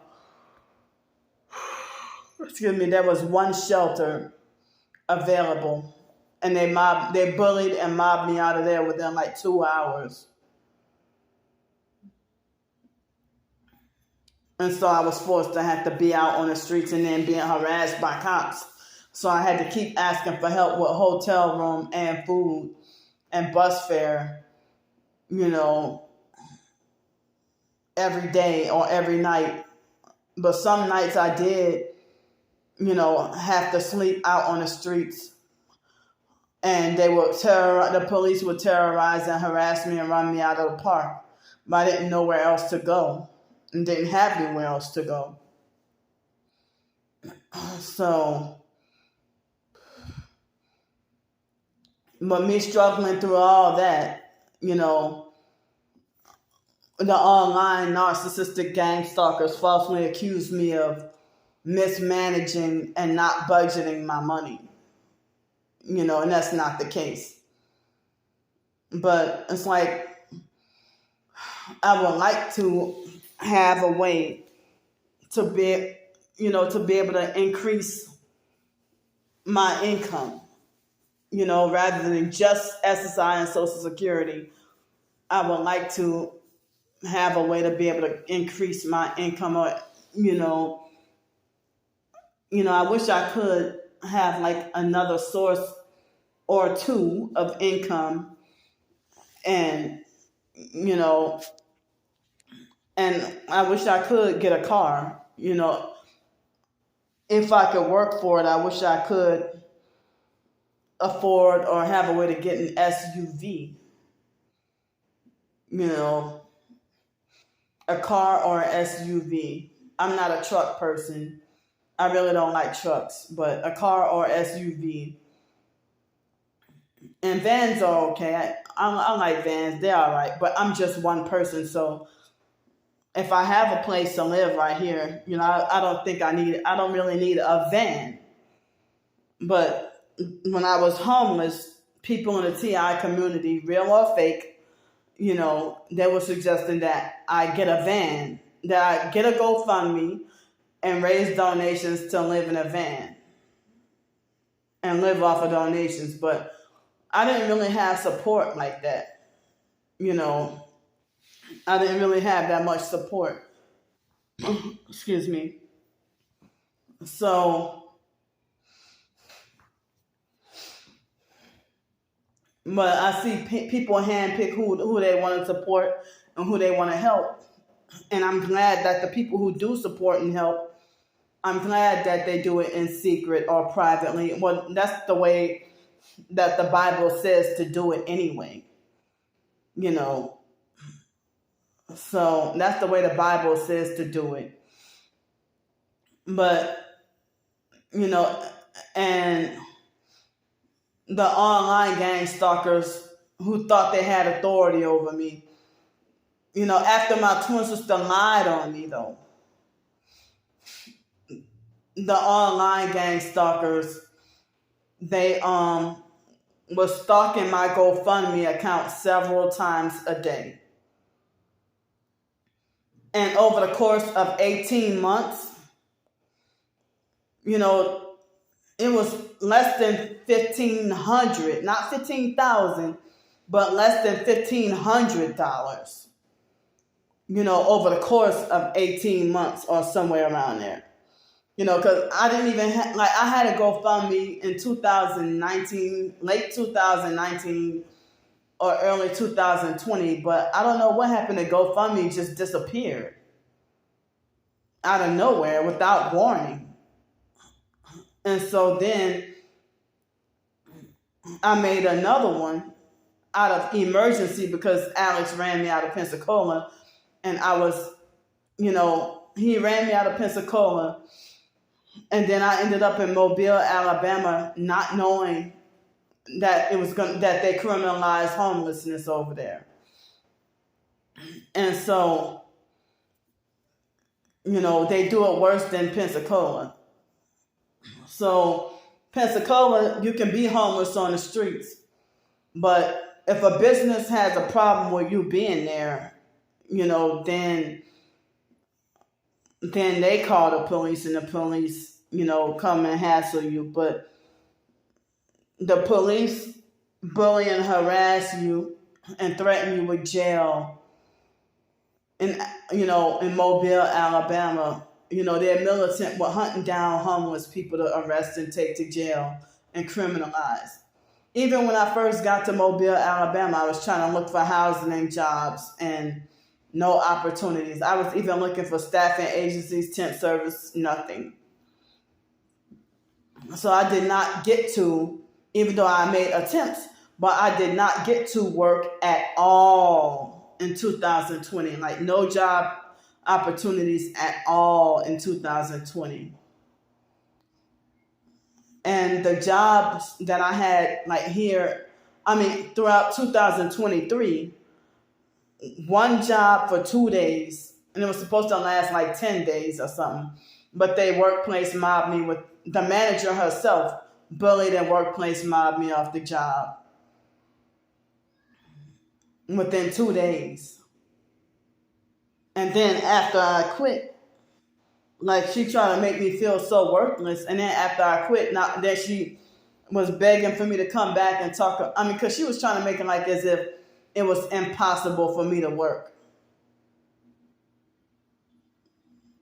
there was one shelter available, and they bullied and mobbed me out of there within like 2 hours. And so I was forced to have to be out on the streets and then being harassed by cops. So I had to keep asking for help with hotel room and food and bus fare, every day or every night But some nights I did, have to sleep out on the streets. And the police would terrorize and harass me and run me out of the park. But I didn't know where else to go and didn't have anywhere else to go. So, but me struggling through all that, the online narcissistic gang stalkers falsely accused me of mismanaging and not budgeting my money. And that's not the case. But it's like, I would like to have a way to be able to increase my income, rather than just SSI and Social Security. I would like to have a way to be able to increase my income, or, I wish I could have like another source or two of income, and, and I wish I could get a car, if I could work for it. I wish I could afford or have a way to get an SUV, a car or an SUV. I'm not a truck person. I really don't like trucks, but a car or SUV. And vans are okay. I like vans. They're all right. But I'm just one person. So if I have a place to live right here, I don't really need a van. But when I was homeless, people in the TI community, real or fake, they were suggesting that I get a van, that I get a GoFundMe and raise donations to live in a van and live off of donations. But I didn't really have support like that. I didn't really have that much support. Excuse me. So, but I see people handpick who they want to support and who they want to help. And I'm glad that the people who do support and help, I'm glad that they do it in secret or privately. Well, that's the way that the Bible says to do it anyway. So that's the way the Bible says to do it. But, and the online gang stalkers who thought they had authority over me, after my twin sister lied on me, though, the online gang stalkers, they was stalking my GoFundMe account several times a day. And over the course of 18 months, it was less than $1,500, not $15,000, but less than $1,500, over the course of 18 months or somewhere around there. Because I didn't even I had a GoFundMe in 2019, late 2019 or early 2020, but I don't know what happened to GoFundMe, just disappeared out of nowhere without warning. And so then I made another one out of emergency because Alex ran me out of Pensacola, and I was, he ran me out of Pensacola. And then I ended up in Mobile, Alabama, not knowing that that they criminalized homelessness over there. And so, they do it worse than Pensacola. So Pensacola, you can be homeless on the streets, but if a business has a problem with you being there, then they call the police, and the police, come and hassle you. But the police bully and harass you and threaten you with jail in Mobile, Alabama. They're militant with hunting down homeless people to arrest and take to jail and criminalize. Even when I first got to Mobile, Alabama, I was trying to look for housing and jobs, and no opportunities. I was even looking for staffing agencies, temp service, nothing. So I did not get to, even though I made attempts, but I did not get to work at all in 2020. Like no job opportunities at all in 2020. And the jobs that I had like here, throughout 2023, one job for 2 days, and it was supposed to last like 10 days or something. But they workplace mobbed me with the manager herself, bullied and workplace mobbed me off the job within 2 days. And then after I quit, like she tried to make me feel so worthless. And then after I quit, then she was begging for me to come back and talk. Because she was trying to make it like as if it was impossible for me to work.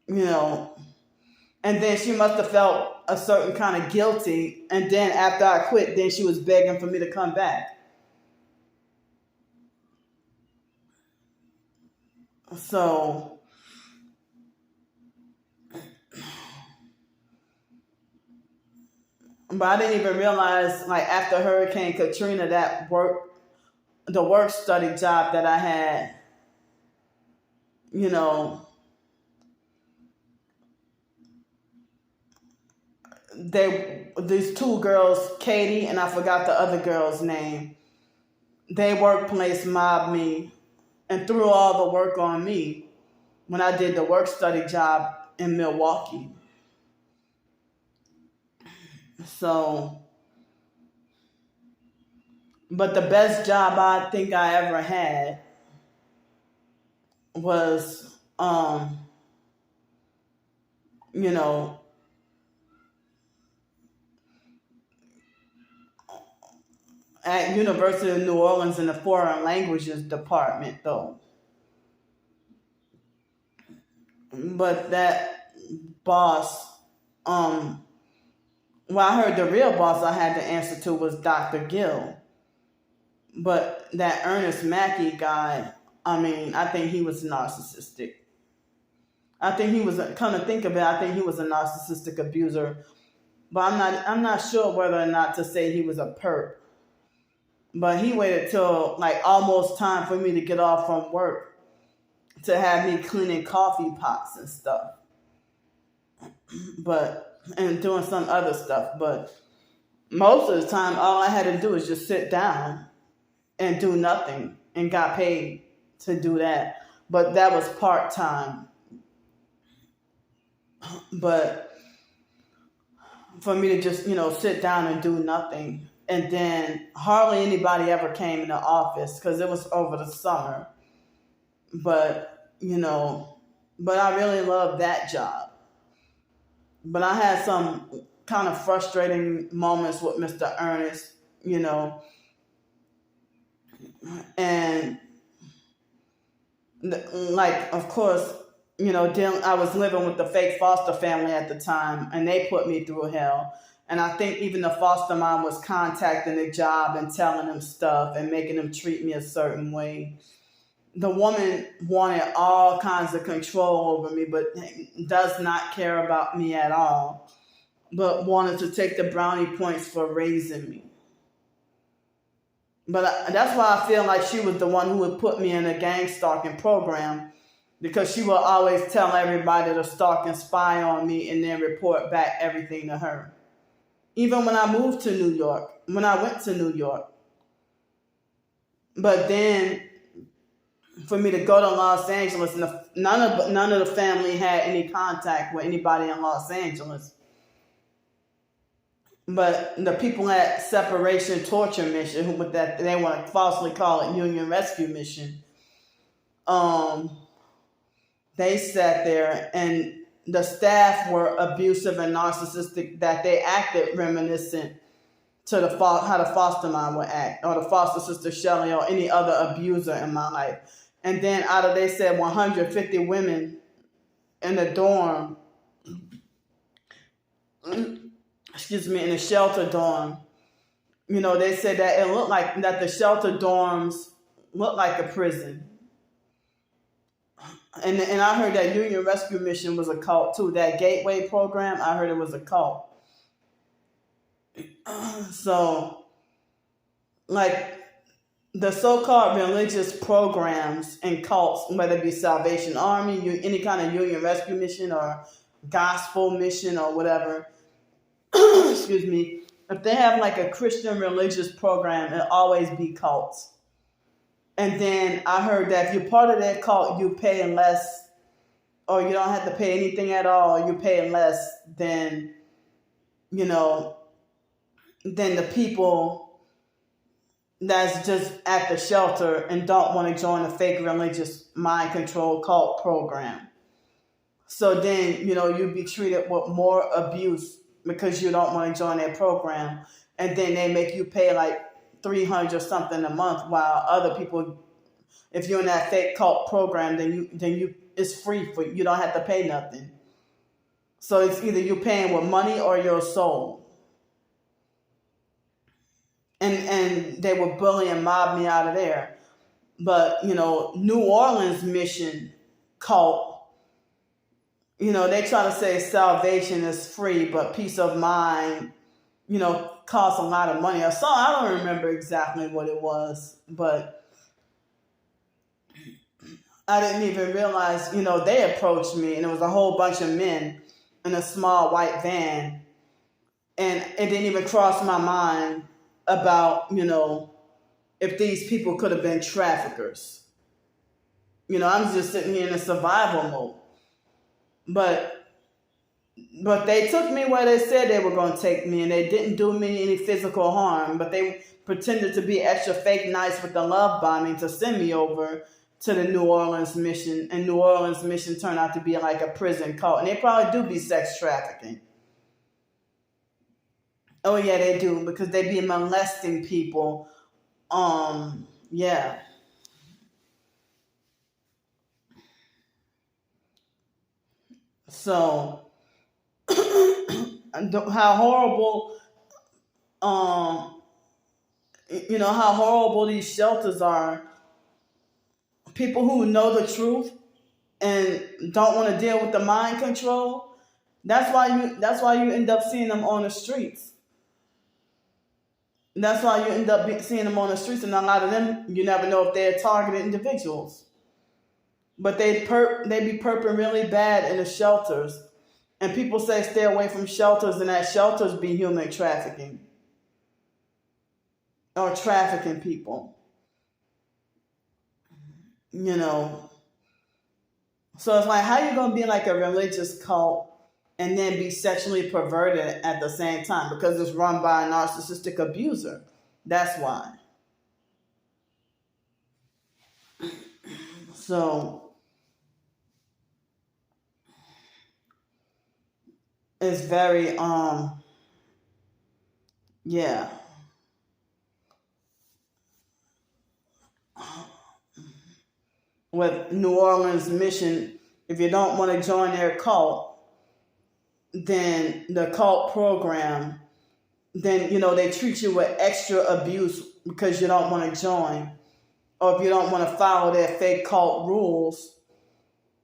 And then she must have felt a certain kind of guilty. And then after I quit, then she was begging for me to come back. So, but I didn't even realize, like after Hurricane Katrina, the work study job that I had, these two girls, Katie and I forgot the other girl's name, they workplace mobbed me and threw all the work on me when I did the work study job in Milwaukee. So, but the best job I think I ever had was, at University of New Orleans in the foreign languages department, though. But that boss, I heard the real boss I had to answer to was Dr. Gill. But that Ernest Mackey guy, I think he was narcissistic. I think he was, come to think of it, I think he was a narcissistic abuser. But I'm not sure whether or not to say he was a perp. But he waited till like almost time for me to get off from work to have me cleaning coffee pots and stuff. And doing some other stuff. But most of the time, all I had to do was just sit down and do nothing and got paid to do that. But that was part-time. But for me to just, sit down and do nothing. And then hardly anybody ever came in the office because it was over the summer. But, but I really loved that job. But I had some kind of frustrating moments with Mr. Ernest, and like, of course, I was living with the fake foster family at the time, and they put me through hell. And I think even the foster mom was contacting the job and telling them stuff and making them treat me a certain way. The woman wanted all kinds of control over me, but does not care about me at all, but wanted to take the brownie points for raising me. But that's why I feel like she was the one who would put me in a gang stalking program, because she will always tell everybody to stalk and spy on me and then report back everything to her. Even when I moved to New York, when I went to New York. But then for me to go to Los Angeles, none of the family had any contact with anybody in Los Angeles. But the people at Separation Torture Mission, with that they want to falsely call it Union Rescue Mission, they sat there and the staff were abusive and narcissistic, that they acted reminiscent to how the foster mom would act, or the foster sister Shelley, or any other abuser in my life. And then they said 150 women in the dorm, in the shelter dorm, they said that it looked like that the shelter dorms looked like a prison. And I heard that Union Rescue Mission was a cult too. That Gateway program, I heard it was a cult. So, like, the so-called religious programs and cults, whether it be Salvation Army, any kind of Union Rescue Mission or Gospel Mission or whatever, excuse me, if they have like a Christian religious program, it'll always be cults. And then I heard that if you're part of that cult, you pay less, or you don't have to pay anything at all, you pay less than, than the people that's just at the shelter and don't want to join a fake religious mind control cult program. So then, you'd be treated with more abuse because you don't want to join their program. And then they make you pay like $300 something a month, while other people, if you're in that fake cult program, then you it's free for you. You don't have to pay nothing. So it's either you're paying with money or your soul. And they were bullying and mobbed me out of there. But, New Orleans Mission cult, they try to say salvation is free, but peace of mind, costs a lot of money. So I don't remember exactly what it was, but I didn't even realize, they approached me, and it was a whole bunch of men in a small white van. And it didn't even cross my mind about, if these people could have been traffickers. I'm just sitting here in a survival mode. But they took me where they said they were going to take me, and they didn't do me any physical harm, but they pretended to be extra fake nice with the love bombing to send me over to the New Orleans Mission, and New Orleans Mission turned out to be like a prison cult, and they probably do be sex trafficking. Oh yeah, they do, because they be molesting people. Yeah. So, how horrible, how horrible these shelters are. People who know the truth and don't want to deal with the mind control. That's why you end up seeing them on the streets. That's why you end up seeing them on the streets, and a lot of them, you never know if they're targeted individuals. But they be perping really bad in the shelters. And people say stay away from shelters, and that shelters be human trafficking. Or trafficking people. So it's like, how you going to be like a religious cult and then be sexually perverted at the same time? Because it's run by a narcissistic abuser. That's why. So it's very, yeah. With New Orleans Mission, if you don't want to join their cult, then the cult program, then, they treat you with extra abuse because you don't want to join. Or if you don't want to follow their fake cult rules,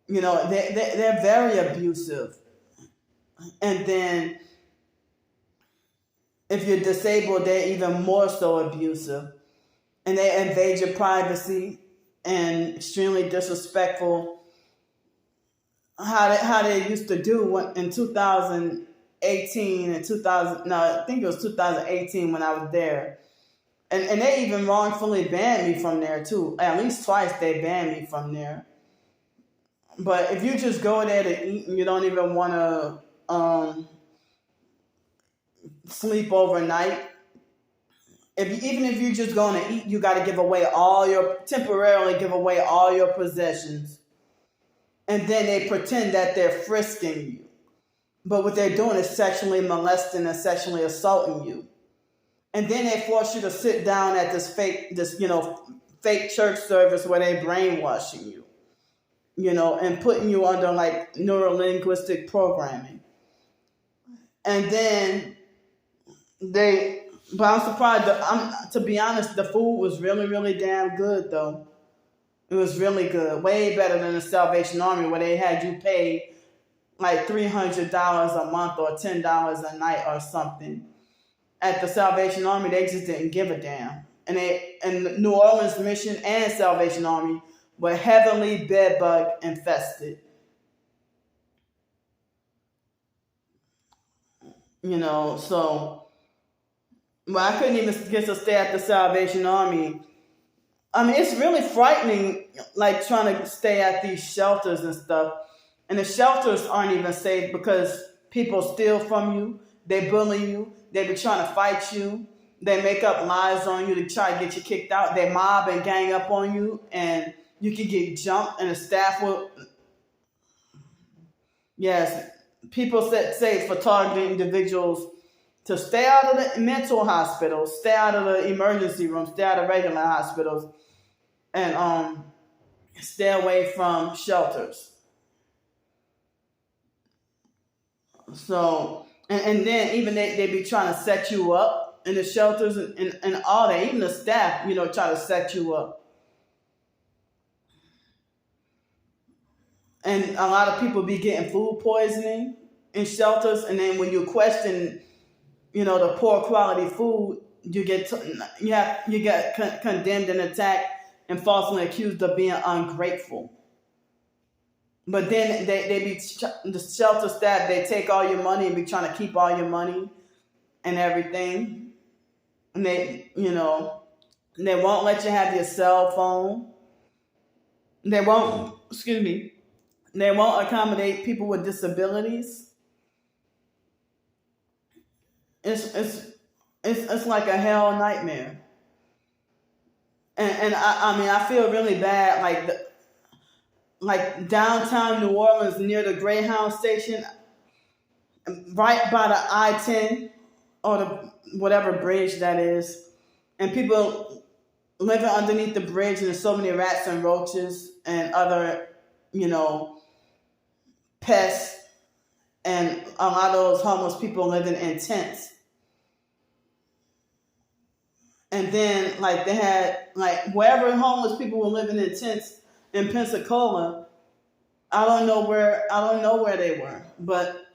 they're very abusive. And then if you're disabled, they're even more so abusive. And they invade your privacy and extremely disrespectful. How they used to do in 2018 and 2000. No, I think it was 2018 when I was there. And they even wrongfully banned me from there too. At least twice they banned me from there. But if you just go there to eat and you don't even want to sleep overnight, even if you're just going to eat, you got to temporarily give away all your possessions. And then they pretend that they're frisking you. But what they're doing is sexually molesting and sexually assaulting you. And then they force you to sit down at this fake church service where they're brainwashing you, and putting you under like neurolinguistic programming. And then but I'm surprised. To be honest, the food was really, really damn good though. It was really good. Way better than the Salvation Army, where they had you pay like $300 a month or $10 a night or something. At the Salvation Army, they just didn't give a damn. And New Orleans Mission and Salvation Army were heavily bed bug infested. So I couldn't even get to stay at the Salvation Army. I mean, it's really frightening, like trying to stay at these shelters and stuff. And the shelters aren't even safe because people steal from you, they bully you, they be trying to fight you, they make up lies on you to try to get you kicked out, they mob and gang up on you, and you can get jumped, and the staff will. Yes, people say for targeted individuals to stay out of the mental hospitals, stay out of the emergency rooms, stay out of regular hospitals, and stay away from shelters. So, and then even they be trying to set you up in the shelters and all that. Even the staff, try to set you up. And a lot of people be getting food poisoning in shelters, and then when you question, the poor quality food, you get condemned and attacked and falsely accused of being ungrateful. But then they be the shelter staff. They take all your money and be trying to keep all your money and everything, and they won't let you have your cell phone. They won't. Excuse me. They won't accommodate people with disabilities. It's like a hell nightmare. And I feel really bad. Like downtown New Orleans near the Greyhound station, right by the I-10 or the whatever bridge that is, and people living underneath the bridge, and there's so many rats and roaches and other pests, and a lot of those homeless people living in tents. And then they had wherever homeless people were living in tents in Pensacola, I don't know where they were, but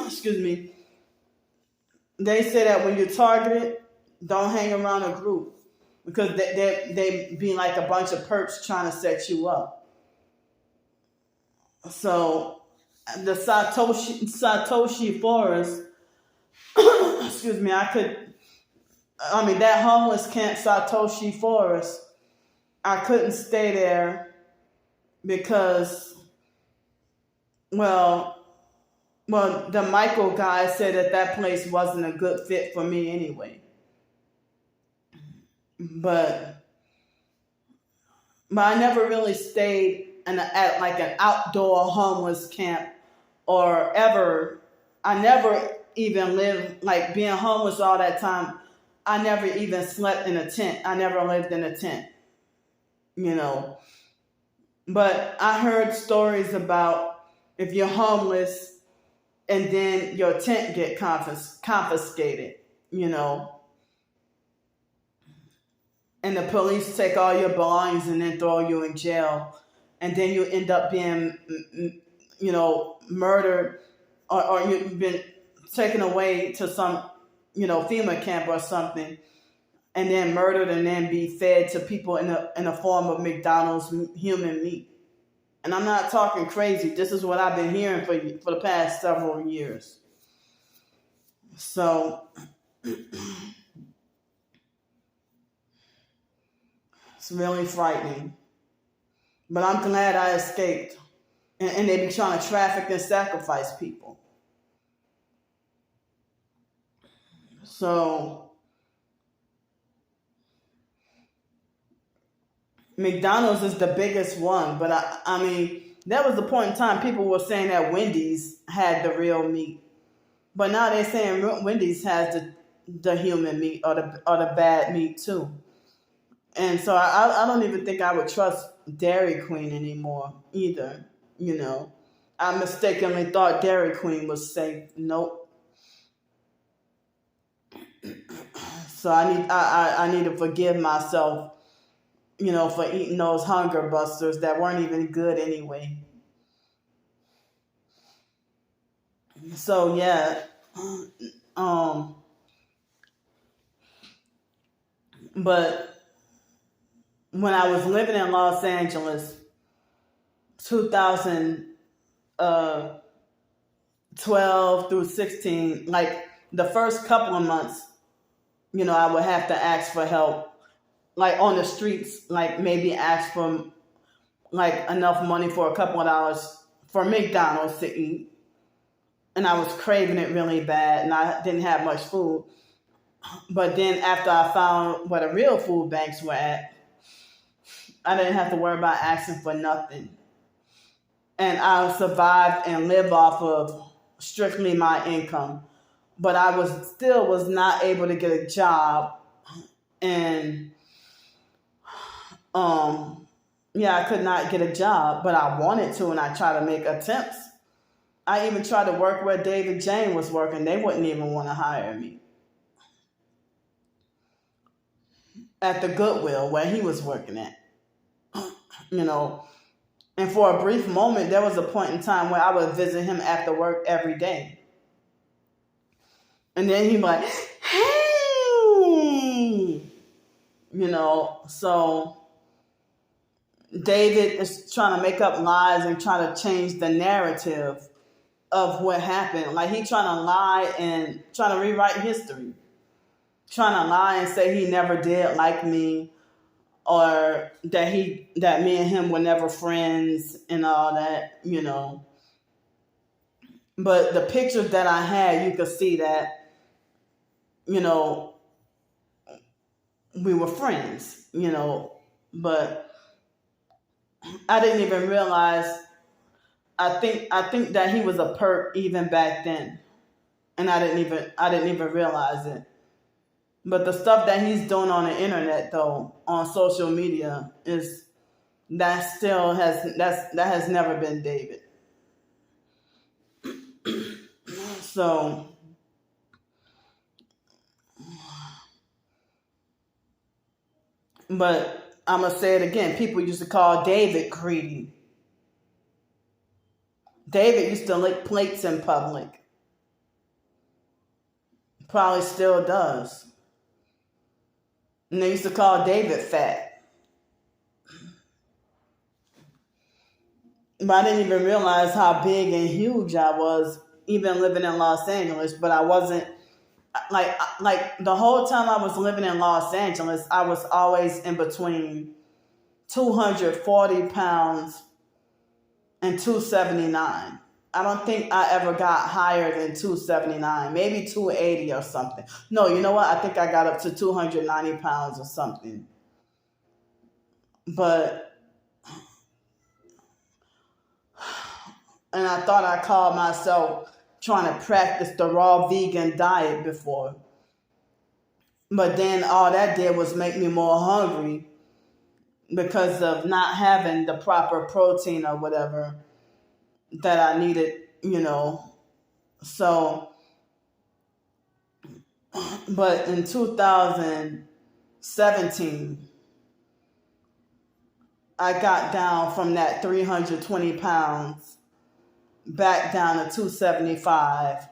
excuse me, they say that when you're targeted, don't hang around a group because they be like a bunch of perps trying to set you up. So the Satoshi Forest, excuse me, that homeless camp, Satoshi Forest, I couldn't stay there because, the Michael guy said that place wasn't a good fit for me anyway. But I never really stayed at an outdoor homeless camp or ever. I never even lived, being homeless all that time. I never even slept in a tent. I never lived in a tent, But I heard stories about if you're homeless and then your tent get confiscated, and the police take all your belongings and then throw you in jail, and then you end up being, murdered, or you've been taken away to some, FEMA camp or something, and then murdered and then be fed to people in a form of McDonald's human meat. And I'm not talking crazy. This is what I've been hearing for the past several years. So it's really frightening. But I'm glad I escaped. And they be trying to traffic and sacrifice people. So McDonald's is the biggest one, but I mean, there was a point in time people were saying that Wendy's had the real meat, but now they're saying Wendy's has the human meat or the bad meat too. And so I don't even think I would trust Dairy Queen anymore either. I mistakenly thought Dairy Queen was safe. Nope. So I need to forgive myself for eating those hunger busters that weren't even good anyway. So yeah, um, but when I was living in Los Angeles, 2012 through 16, like the first couple of months, I would have to ask for help, like on the streets, like maybe ask for like enough money for a couple of dollars for McDonald's to eat. And I was craving it really bad and I didn't have much food. But then after I found where the real food banks were at, I didn't have to worry about asking for nothing. And I survived and lived off of strictly my income. But I was not able to get a job. And I could not get a job, but I wanted to, and I tried to make attempts. I even tried to work where David Jane was working. They wouldn't even want to hire me. At the Goodwill where he was working at. And for a brief moment, there was a point in time where I would visit him after work every day. And then he'd be like, hey, so David is trying to make up lies and trying to change the narrative of what happened. Like he trying to lie and trying to rewrite history. Trying to lie and say he never did like me, or that me and him were never friends and all that, But the pictures that I had, you could see that, we were friends, but I didn't even realize. I think that he was a perp even back then, and I didn't even realize it. But the stuff that he's doing on the internet, though, on social media, that has never been David. So, but I'm gonna say it again. People used to call David greedy. David used to lick plates in public. Probably still does. And they used to call David fat. But I didn't even realize how big and huge I was, even living in Los Angeles. But I wasn't, like the whole time I was living in Los Angeles, I was always in between 240 pounds and 279. I don't think I ever got higher than 279, maybe 280 or something. No, you know what? I think I got up to 290 pounds or something. And I thought I called myself trying to practice the raw vegan diet before. But then all that did was make me more hungry because of not having the proper protein or whatever that I needed, So, but in 2017, I got down from that 320 pounds back down to 275.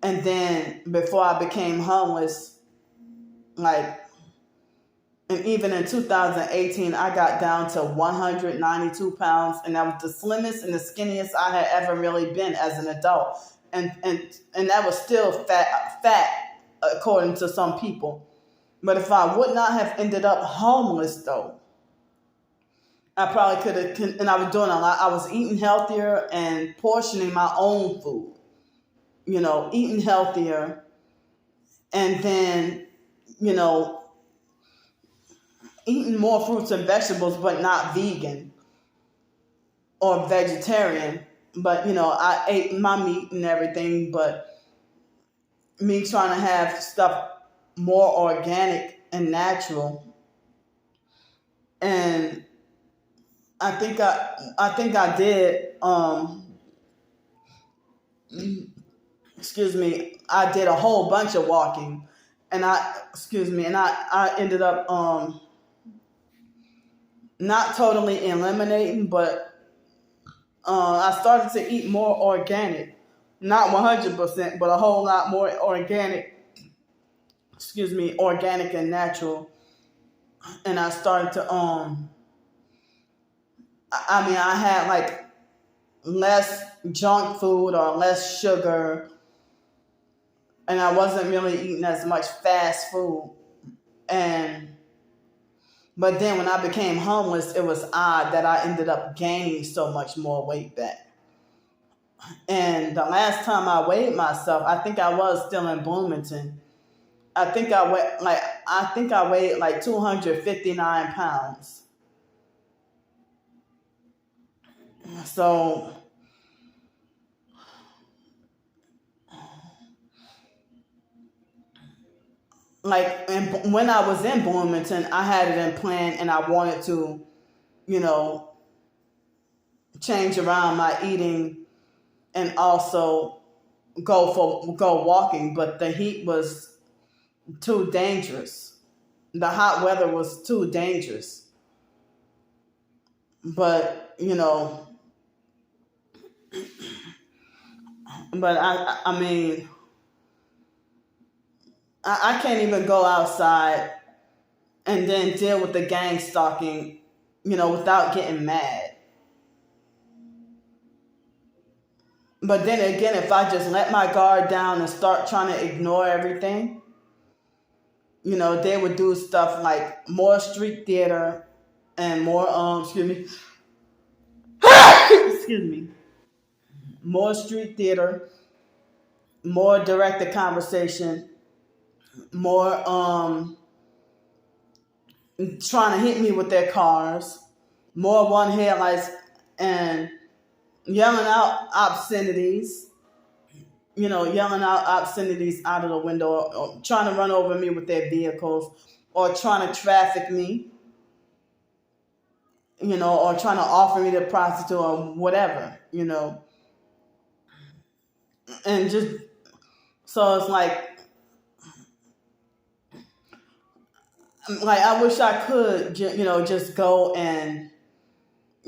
And then before I became homeless, and even in 2018, I got down to 192 pounds, and that was the slimmest and the skinniest I had ever really been as an adult. And that was still fat, according to some people. But if I would not have ended up homeless, though, I probably could have, and I was doing a lot. I was eating healthier and portioning my own food, eating healthier, and then, eating more fruits and vegetables, but not vegan or vegetarian. But, I ate my meat and everything, but me trying to have stuff more organic and natural. And I think I did, I did a whole bunch of walking, and I ended up, not totally eliminating, but I started to eat more organic. Not 100%, but a whole lot more organic, organic and natural. And I started to, I had like less junk food or less sugar, and I wasn't really eating as much fast food. And but then when I became homeless, it was odd that I ended up gaining so much more weight back. And the last time I weighed myself, I think I was still in Bloomington. I think I weighed like 259 pounds. So when I was in Bloomington, I had it in plan, and I wanted to, you know, change around my eating and also go walking, but the heat was too dangerous. The hot weather was too dangerous. But I mean, I can't even go outside and then deal with the gang stalking, without getting mad. But then again, if I just let my guard down and start trying to ignore everything, they would do stuff like more street theater and more, excuse me, more street theater, more directed conversation, more trying to hit me with their cars, more one headlights, and yelling out obscenities, out of the window, or trying to run over me with their vehicles, or trying to traffic me, or trying to offer me the prostitute or whatever, and just so it's like I wish I could, just go and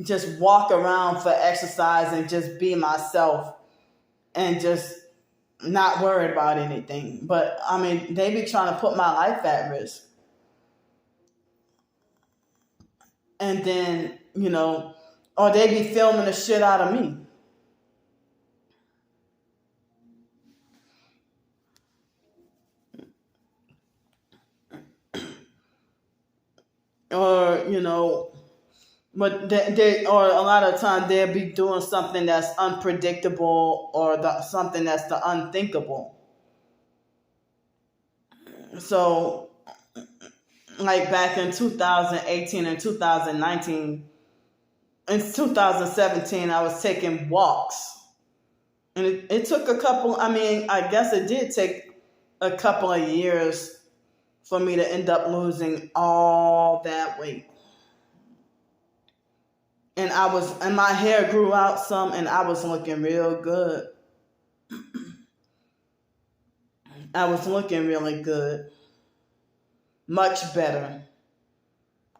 just walk around for exercise and just be myself and just not worried about anything. But I mean, they be trying to put my life at risk. And then, or they be filming the shit out of me. Or, but or a lot of times they'll be doing something that's unpredictable, or something that's the unthinkable. So, like back in 2018 and 2019, in 2017, I was taking walks. And it took I guess it did take a couple of years for me to end up losing all that weight. And my hair grew out some, and I was looking real good. I was looking really good. Much better.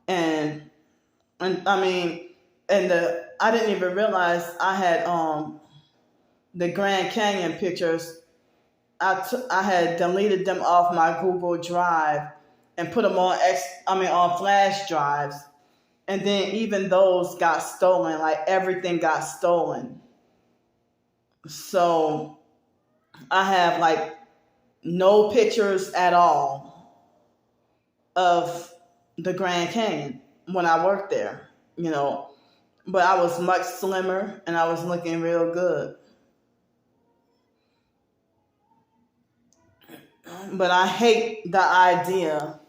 And I mean, I didn't even realize I had the Grand Canyon pictures. I had deleted them off my Google Drive and put them on flash drives. And then even those got stolen, like everything got stolen. So I have like no pictures at all of the Grand Canyon when I worked there, but I was much slimmer and I was looking real good. But I hate the idea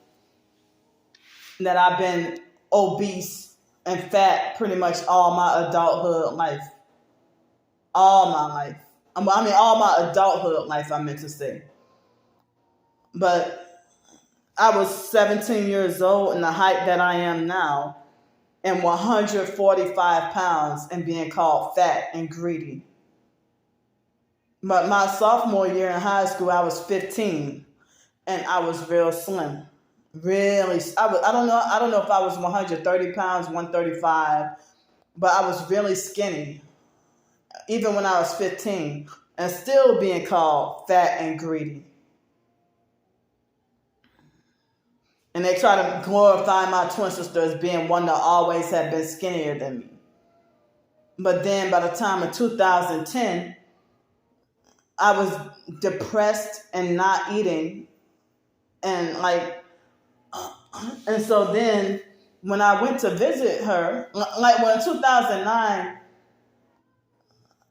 that I've been obese and fat pretty much all my adulthood life. All my life. All my adulthood life, I meant to say. But I was 17 years old and the height that I am now, and 145 pounds, and being called fat and greedy. But my sophomore year in high school, I was 15, and I was real slim. really, I don't know if I was 130 pounds, 135, but I was really skinny, even when I was 15, and still being called fat and greedy. And they try to glorify my twin sister as being one that always had been skinnier than me. But then by the time of 2010, I was depressed and not eating. And and so then when I went to visit her, in 2009,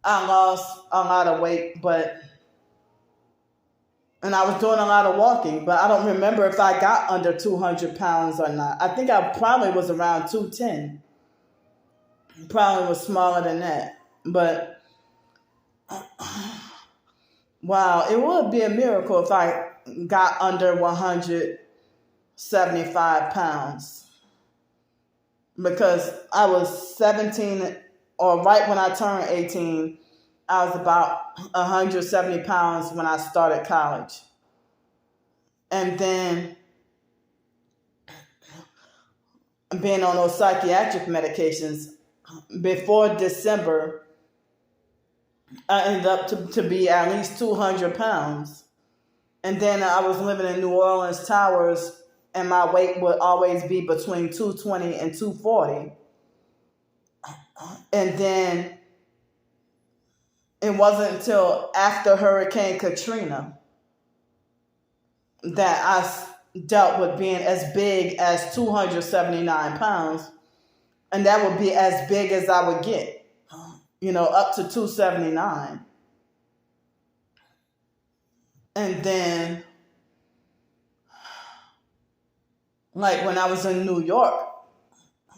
I lost a lot of weight, and I was doing a lot of walking, but I don't remember if I got under 200 pounds or not. I think I probably was around 210. Probably was smaller than that. But wow, it would be a miracle if I got under 175 pounds. Because I was 17, or right when I turned 18, I was about 170 pounds when I started college. And then being on those psychiatric medications, before December, I ended up to be at least 200 pounds. And then I was living in New Orleans Towers, and my weight would always be between 220 and 240. And then it wasn't until after Hurricane Katrina that I dealt with being as big as 279 pounds. And that would be as big as I would get, up to 279. And then, when I was in New York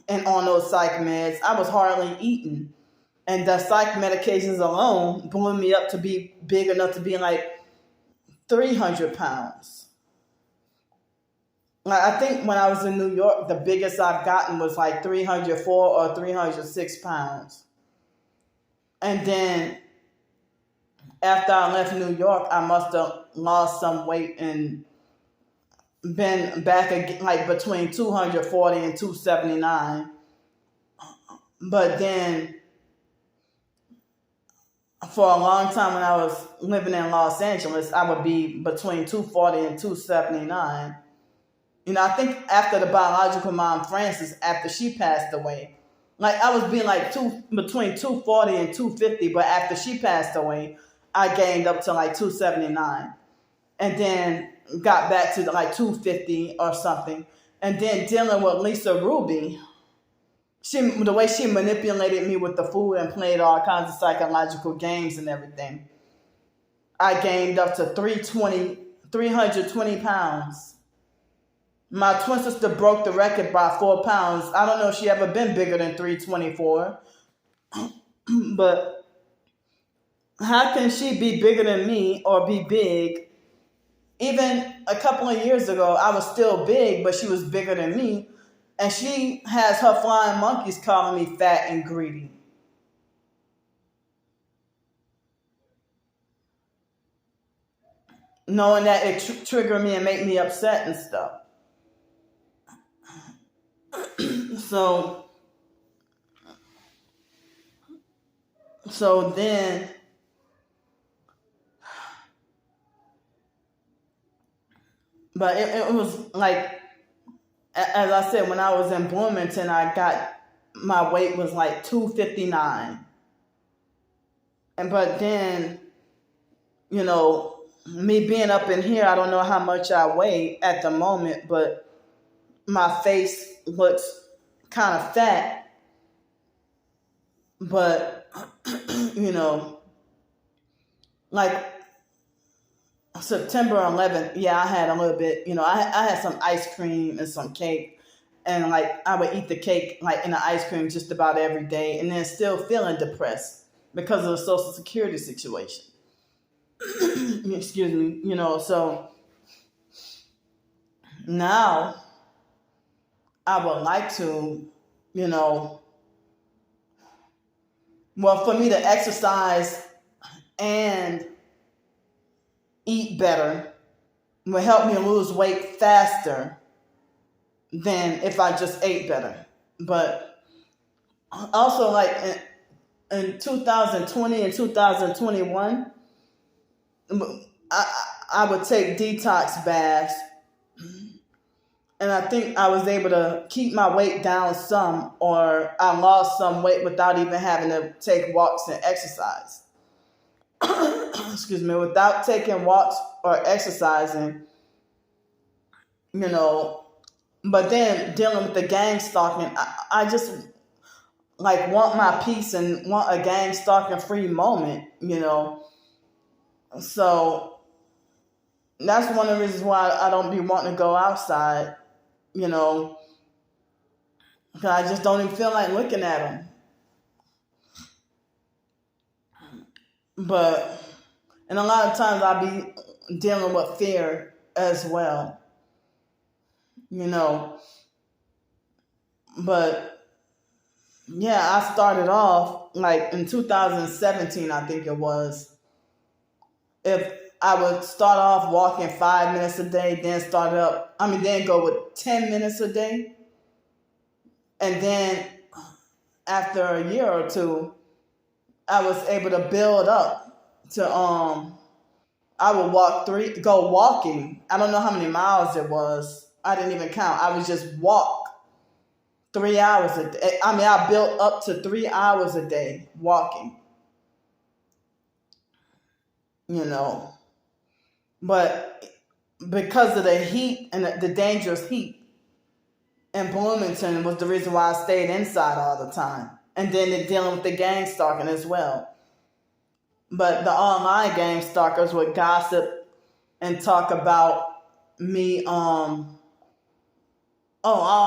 and on those psych meds, I was hardly eating. And the psych medications alone blew me up to be big enough to be 300 pounds. I think when I was in New York, the biggest I've gotten was 304 or 306 pounds. And then after I left New York, I must have lost some weight and been back again, between 240 and 279. But then for a long time when I was living in Los Angeles, I would be between 240 and 279. I think after the biological mom, Frances, after she passed away, I was being between 240 and 250, but after she passed away, I gained up to 279. And then got back to 250 or something. And then dealing with Lisa Ruby, the way she manipulated me with the food and played all kinds of psychological games and everything, I gained up to 320 pounds. My twin sister broke the record by 4 pounds. I don't know if she ever been bigger than 324. But how can she be bigger than me or be big? Even a couple of years ago, I was still big, but she was bigger than me. And she has her flying monkeys calling me fat and greedy. Knowing that it triggered me and make me upset and stuff. So then, but it was as I said, when I was in Bloomington, my weight was 259. But then, me being up in here, I don't know how much I weigh at the moment, but my face looks kind of fat. But, September 11th, yeah, I had a little bit, I had some ice cream and some cake. And I would eat the cake in the ice cream just about every day, and then still feeling depressed because of the Social Security situation. Excuse me, so now I would like to, for me to exercise and eat better will help me lose weight faster than if I just ate better. But also, like in 2020 and 2021, I would take detox baths, and I think I was able to keep my weight down some, or I lost some weight without even having to take walks and exercise. Excuse me, without taking walks or exercising, you know. But then dealing with the gang stalking, I just like want my peace and want a gang stalking free moment, you know. So that's one of the reasons why I don't be wanting to go outside, you know, because I just don't even feel like looking at them. But, and a lot of times I'll be dealing with fear as well, you know. But yeah, I started off like in 2017, I think it was. If I would start off walking 5 minutes a day, then go with 10 minutes a day. And then after a year or two, I was able to build up to, I would go walking. I don't know how many miles it was. I didn't even count. I would just walk 3 hours a day. I built up to 3 hours a day walking, you know. But because of the heat and the dangerous heat in Bloomington was the reason why I stayed inside all the time. And then dealing with the gang stalking as well. But the online gang stalkers would gossip and talk about me, all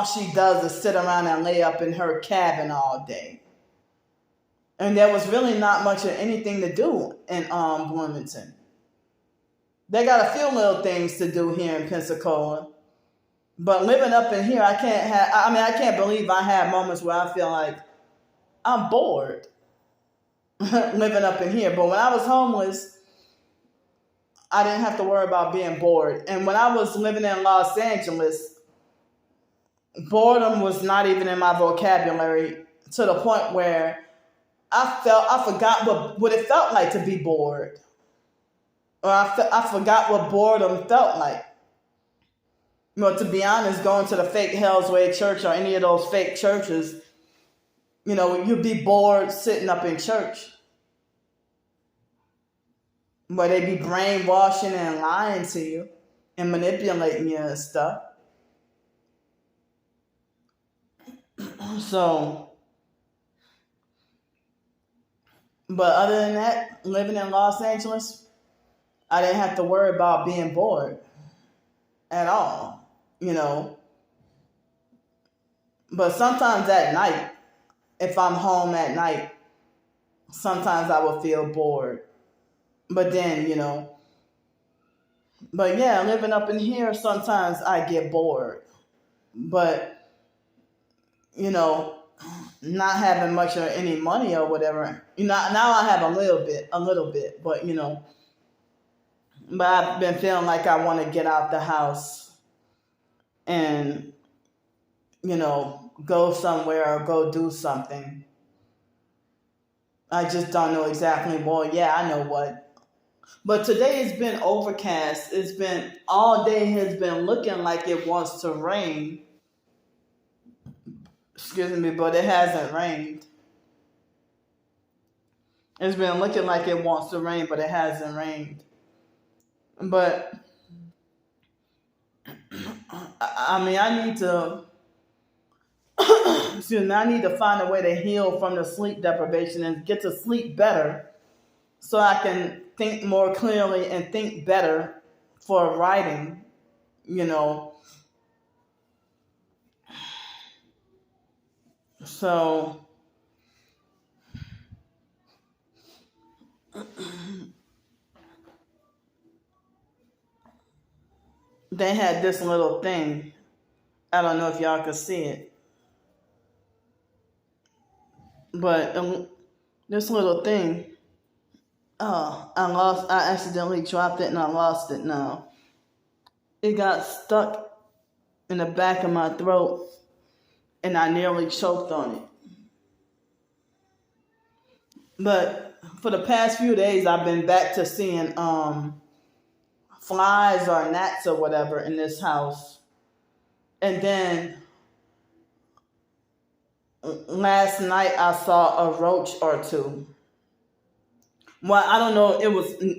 she does is sit around and lay up in her cabin all day. And there was really not much of anything to do in Bloomington. They got a few little things to do here in Pensacola. But living up in here, I can't believe I had moments where I feel like I'm bored living up in here. But when I was homeless, I didn't have to worry about being bored. And when I was living in Los Angeles, boredom was not even in my vocabulary, to the point where I forgot what it felt like to be bored. Or I forgot what boredom felt like. You know, to be honest, going to the fake Hell's Way Church or any of those fake churches, you know, you'd be bored sitting up in church. Where they be brainwashing and lying to you and manipulating you and stuff. So, but other than that, living in Los Angeles, I didn't have to worry about being bored at all, you know. But sometimes at night, if I'm home at night, sometimes I will feel bored. But then, you know, but yeah, living up in here, sometimes I get bored. But, you know, not having much or any money or whatever, you know, now I have a little bit, but, you know, but I've been feeling like I want to get out the house and, you know, go somewhere or go do something. I just don't know exactly. Well, yeah, I know what. But today it's been overcast. All day has been looking like it wants to rain. Excuse me, but it hasn't rained. It's been looking like it wants to rain, but it hasn't rained. But, I need to, I need to find a way to heal from the sleep deprivation and get to sleep better so I can think more clearly and think better for writing, you know. So, they had this little thing. I don't know if y'all could see it. But this little thing, I accidentally dropped it and I lost it now. It got stuck in the back of my throat, and I nearly choked on it. But for the past few days, I've been back to seeing flies or gnats or whatever in this house. And then last night I saw a roach or two. Well, I don't know.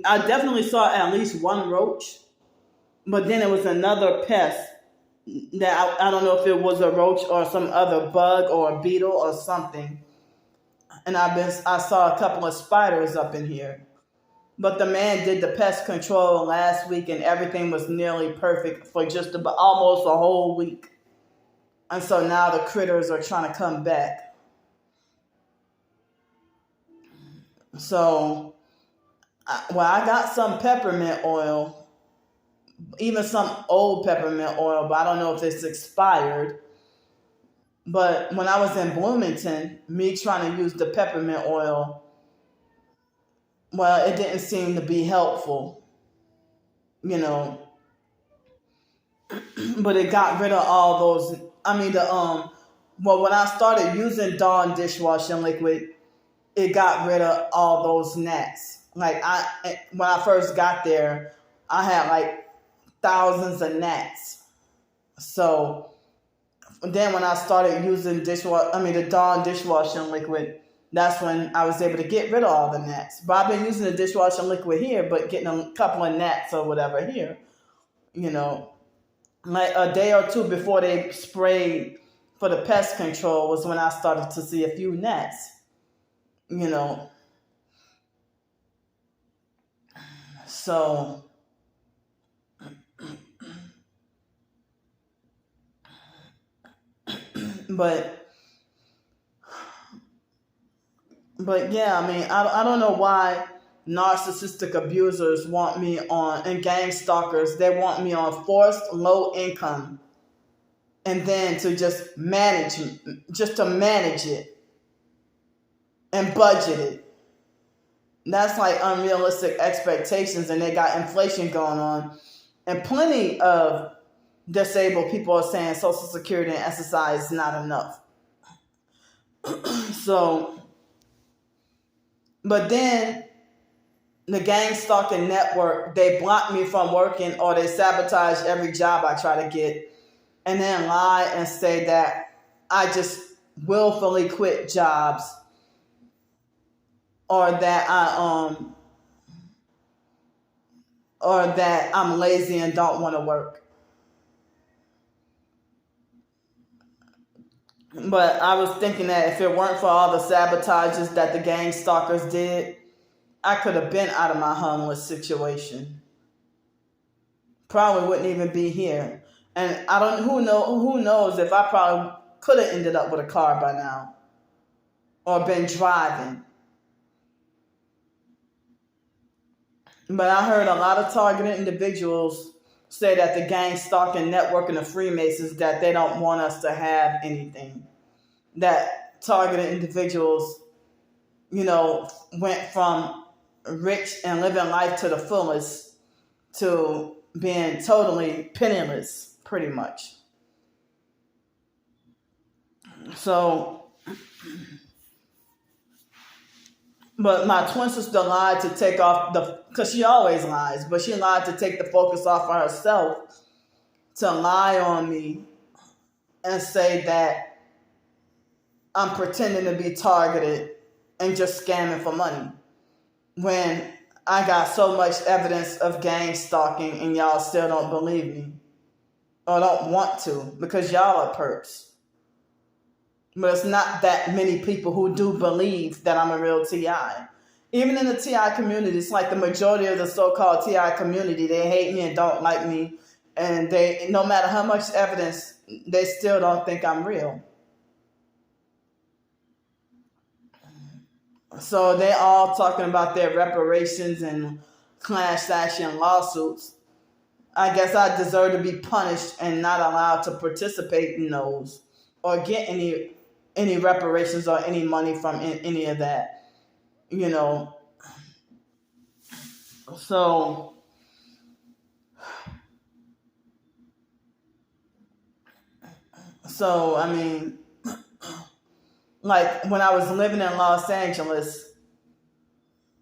I definitely saw at least one roach, but then it was another pest that I don't know if it was a roach or some other bug or a beetle or something. And I saw a couple of spiders up in here. But the man did the pest control last week and everything was nearly perfect for just about almost a whole week. And so now the critters are trying to come back. So, I got some peppermint oil, even some old peppermint oil, but I don't know if it's expired. But when I was in Bloomington, me trying to use the peppermint oil, well, it didn't seem to be helpful, you know. But it got rid of all those. I mean, when I started using Dawn dishwashing liquid, it got rid of all those gnats. Like when I first got there, I had like thousands of gnats. So then when I started using the Dawn dishwashing liquid, that's when I was able to get rid of all the gnats. But I've been using the dishwashing liquid here, but getting a couple of gnats or whatever here, you know. Like a day or two before they sprayed for the pest control was when I started to see a few gnats, you know. So, but yeah, I mean, I don't know why narcissistic abusers want me on, and gang stalkers, they want me on forced low income, and then to just manage it and budget it. That's like unrealistic expectations, and they got inflation going on, and plenty of disabled people are saying Social Security and SSI is not enough. So, but then the gang stalking network, they block me from working, or they sabotage every job I try to get, and then lie and say that I just willfully quit jobs, or that I'm lazy and don't want to work. But I was thinking that if it weren't for all the sabotages that the gang stalkers did, I could have been out of my homeless situation. Probably wouldn't even be here. And who knows if I probably could have ended up with a car by now, or been driving. But I heard a lot of targeted individuals say that the gang stalking network and the Freemasons, that they don't want us to have anything. That targeted individuals, went from rich and living life to the fullest to being totally penniless, pretty much. So, but my twin sister lied to take off because she always lies, but she lied to take the focus off of herself, to lie on me and say that I'm pretending to be targeted and just scamming for money, when I got so much evidence of gang stalking and y'all still don't believe me, or don't want to, because y'all are perps. But it's not that many people who do believe that I'm a real TI. Even in the TI community, it's like the majority of the so-called TI community, they hate me and don't like me. And they, no matter how much evidence, they still don't think I'm real. So they all talking about their reparations and class action lawsuits. I guess I deserve to be punished and not allowed to participate in those, or get any reparations or any money from any of that, So So, I mean, like when I was living in Los Angeles,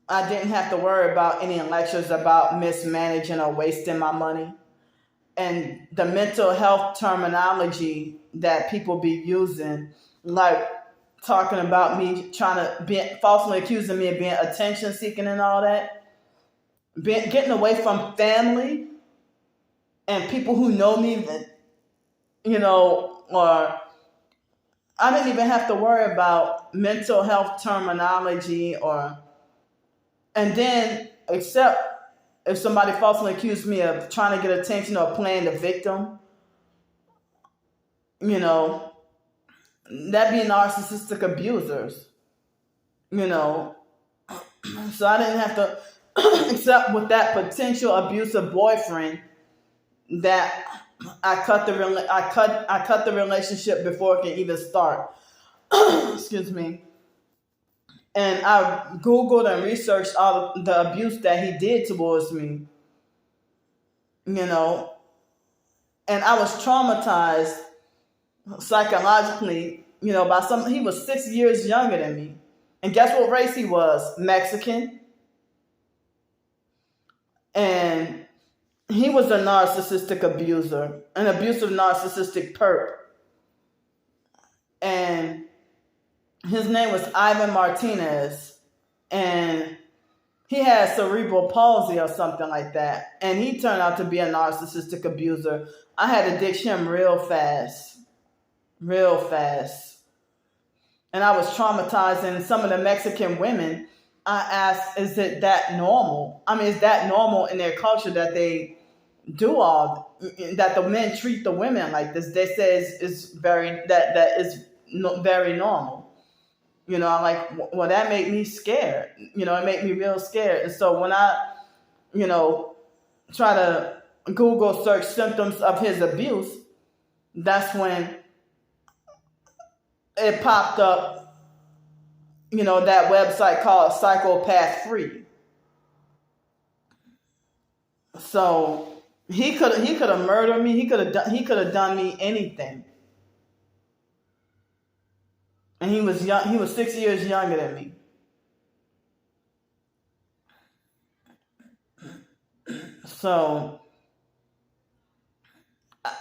I didn't have to worry about any lectures about mismanaging or wasting my money. And the mental health terminology that people be using, like talking about me trying to be falsely accusing me of being attention seeking and all that, getting away from family and people who know me, or I didn't even have to worry about mental health terminology and then except if somebody falsely accused me of trying to get attention or playing the victim, you know, that be narcissistic abusers, you know. So I didn't have to, except with that potential abusive boyfriend, that I cut the relationship before it can even start. Excuse me. And I Googled and researched all the abuse that he did towards me, you know, and I was traumatized psychologically, by something. He was 6 years younger than me. And guess what race he was? Mexican. And he was a narcissistic abuser, an abusive narcissistic perp. And his name was Ivan Martinez. And he had cerebral palsy or something like that. And he turned out to be a narcissistic abuser. I had to ditch him real fast. And I was traumatized. And some of the Mexican women, I asked, is it that normal? I mean, is that normal in their culture that they do that the men treat the women like this? They say it's very, that is very normal. I'm like, well, that made me scared. It made me real scared. And so when I, try to Google search symptoms of his abuse, that's when it popped up, that website called Psychopath Free. So he could have murdered me. He could have done me anything. And he was young. He was 6 years younger than me. So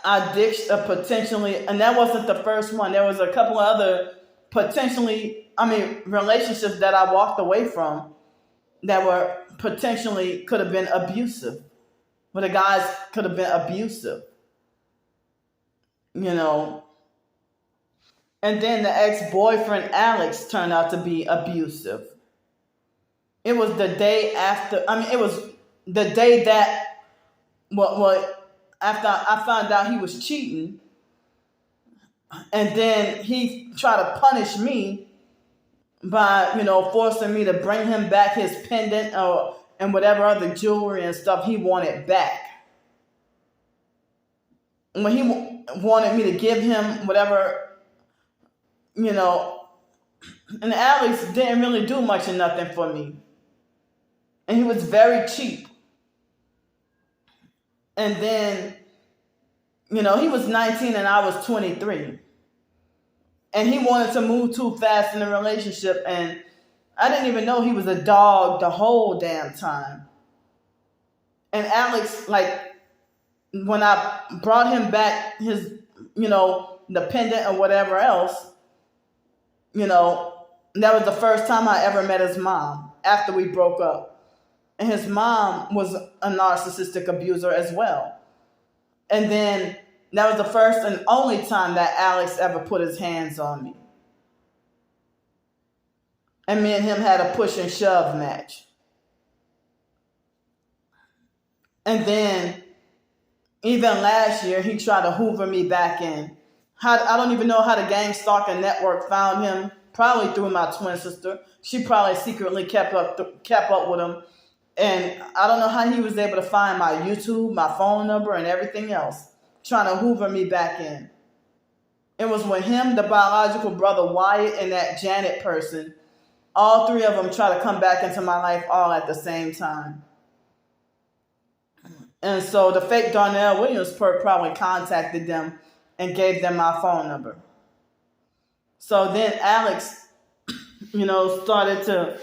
I ditched a potentially, and that wasn't the first one. There was a couple of other relationships that I walked away from that were potentially could have been abusive. Where the guys could have been abusive. And then the ex-boyfriend, Alex, turned out to be abusive. It was the day after, it was the day that, after I found out he was cheating, and then he tried to punish me by, forcing me to bring him back his pendant and whatever other jewelry and stuff he wanted back. When he wanted me to give him whatever, and Alex didn't really do much of nothing for me. And he was very cheap. And then, he was 19 and I was 23. And he wanted to move too fast in the relationship. And I didn't even know he was a dog the whole damn time. And Alex, when I brought him back his, the pendant or whatever else, that was the first time I ever met his mom after we broke up. And his mom was a narcissistic abuser as well. And then that was the first and only time that Alex ever put his hands on me. And me and him had a push and shove match. And then even last year, he tried to hoover me back in. I don't even know how the gang stalking network found him. Probably through my twin sister. She probably secretly kept up with him. And I don't know how he was able to find my YouTube, my phone number, and everything else, trying to hoover me back in. It was with him, the biological brother Wyatt, and that Janet person. All three of them try to come back into my life all at the same time. And so the fake Darnell Williams probably contacted them and gave them my phone number. So then Alex, started to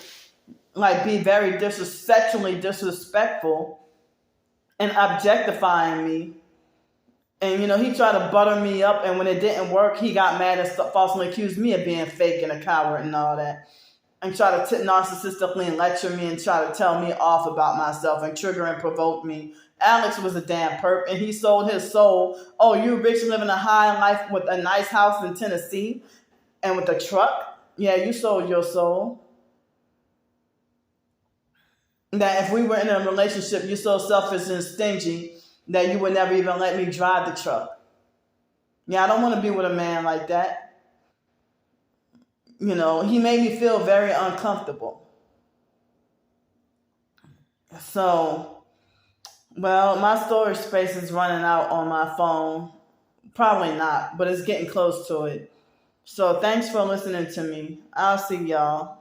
be very sexually disrespectful and objectifying me. And, he tried to butter me up, and when it didn't work, he got mad and falsely accused me of being fake and a coward and all that. And tried to narcissistically lecture me and try to tell me off about myself and trigger and provoke me. Alex was a damn perp, and he sold his soul. Oh, you rich, living a high life with a nice house in Tennessee and with a truck? Yeah, you sold your soul. That if we were in a relationship, you're so selfish and stingy that you would never even let me drive the truck. Yeah, I don't want to be with a man like that. He made me feel very uncomfortable. So, well, my storage space is running out on my phone. Probably not, but it's getting close to it. So thanks for listening to me. I'll see y'all.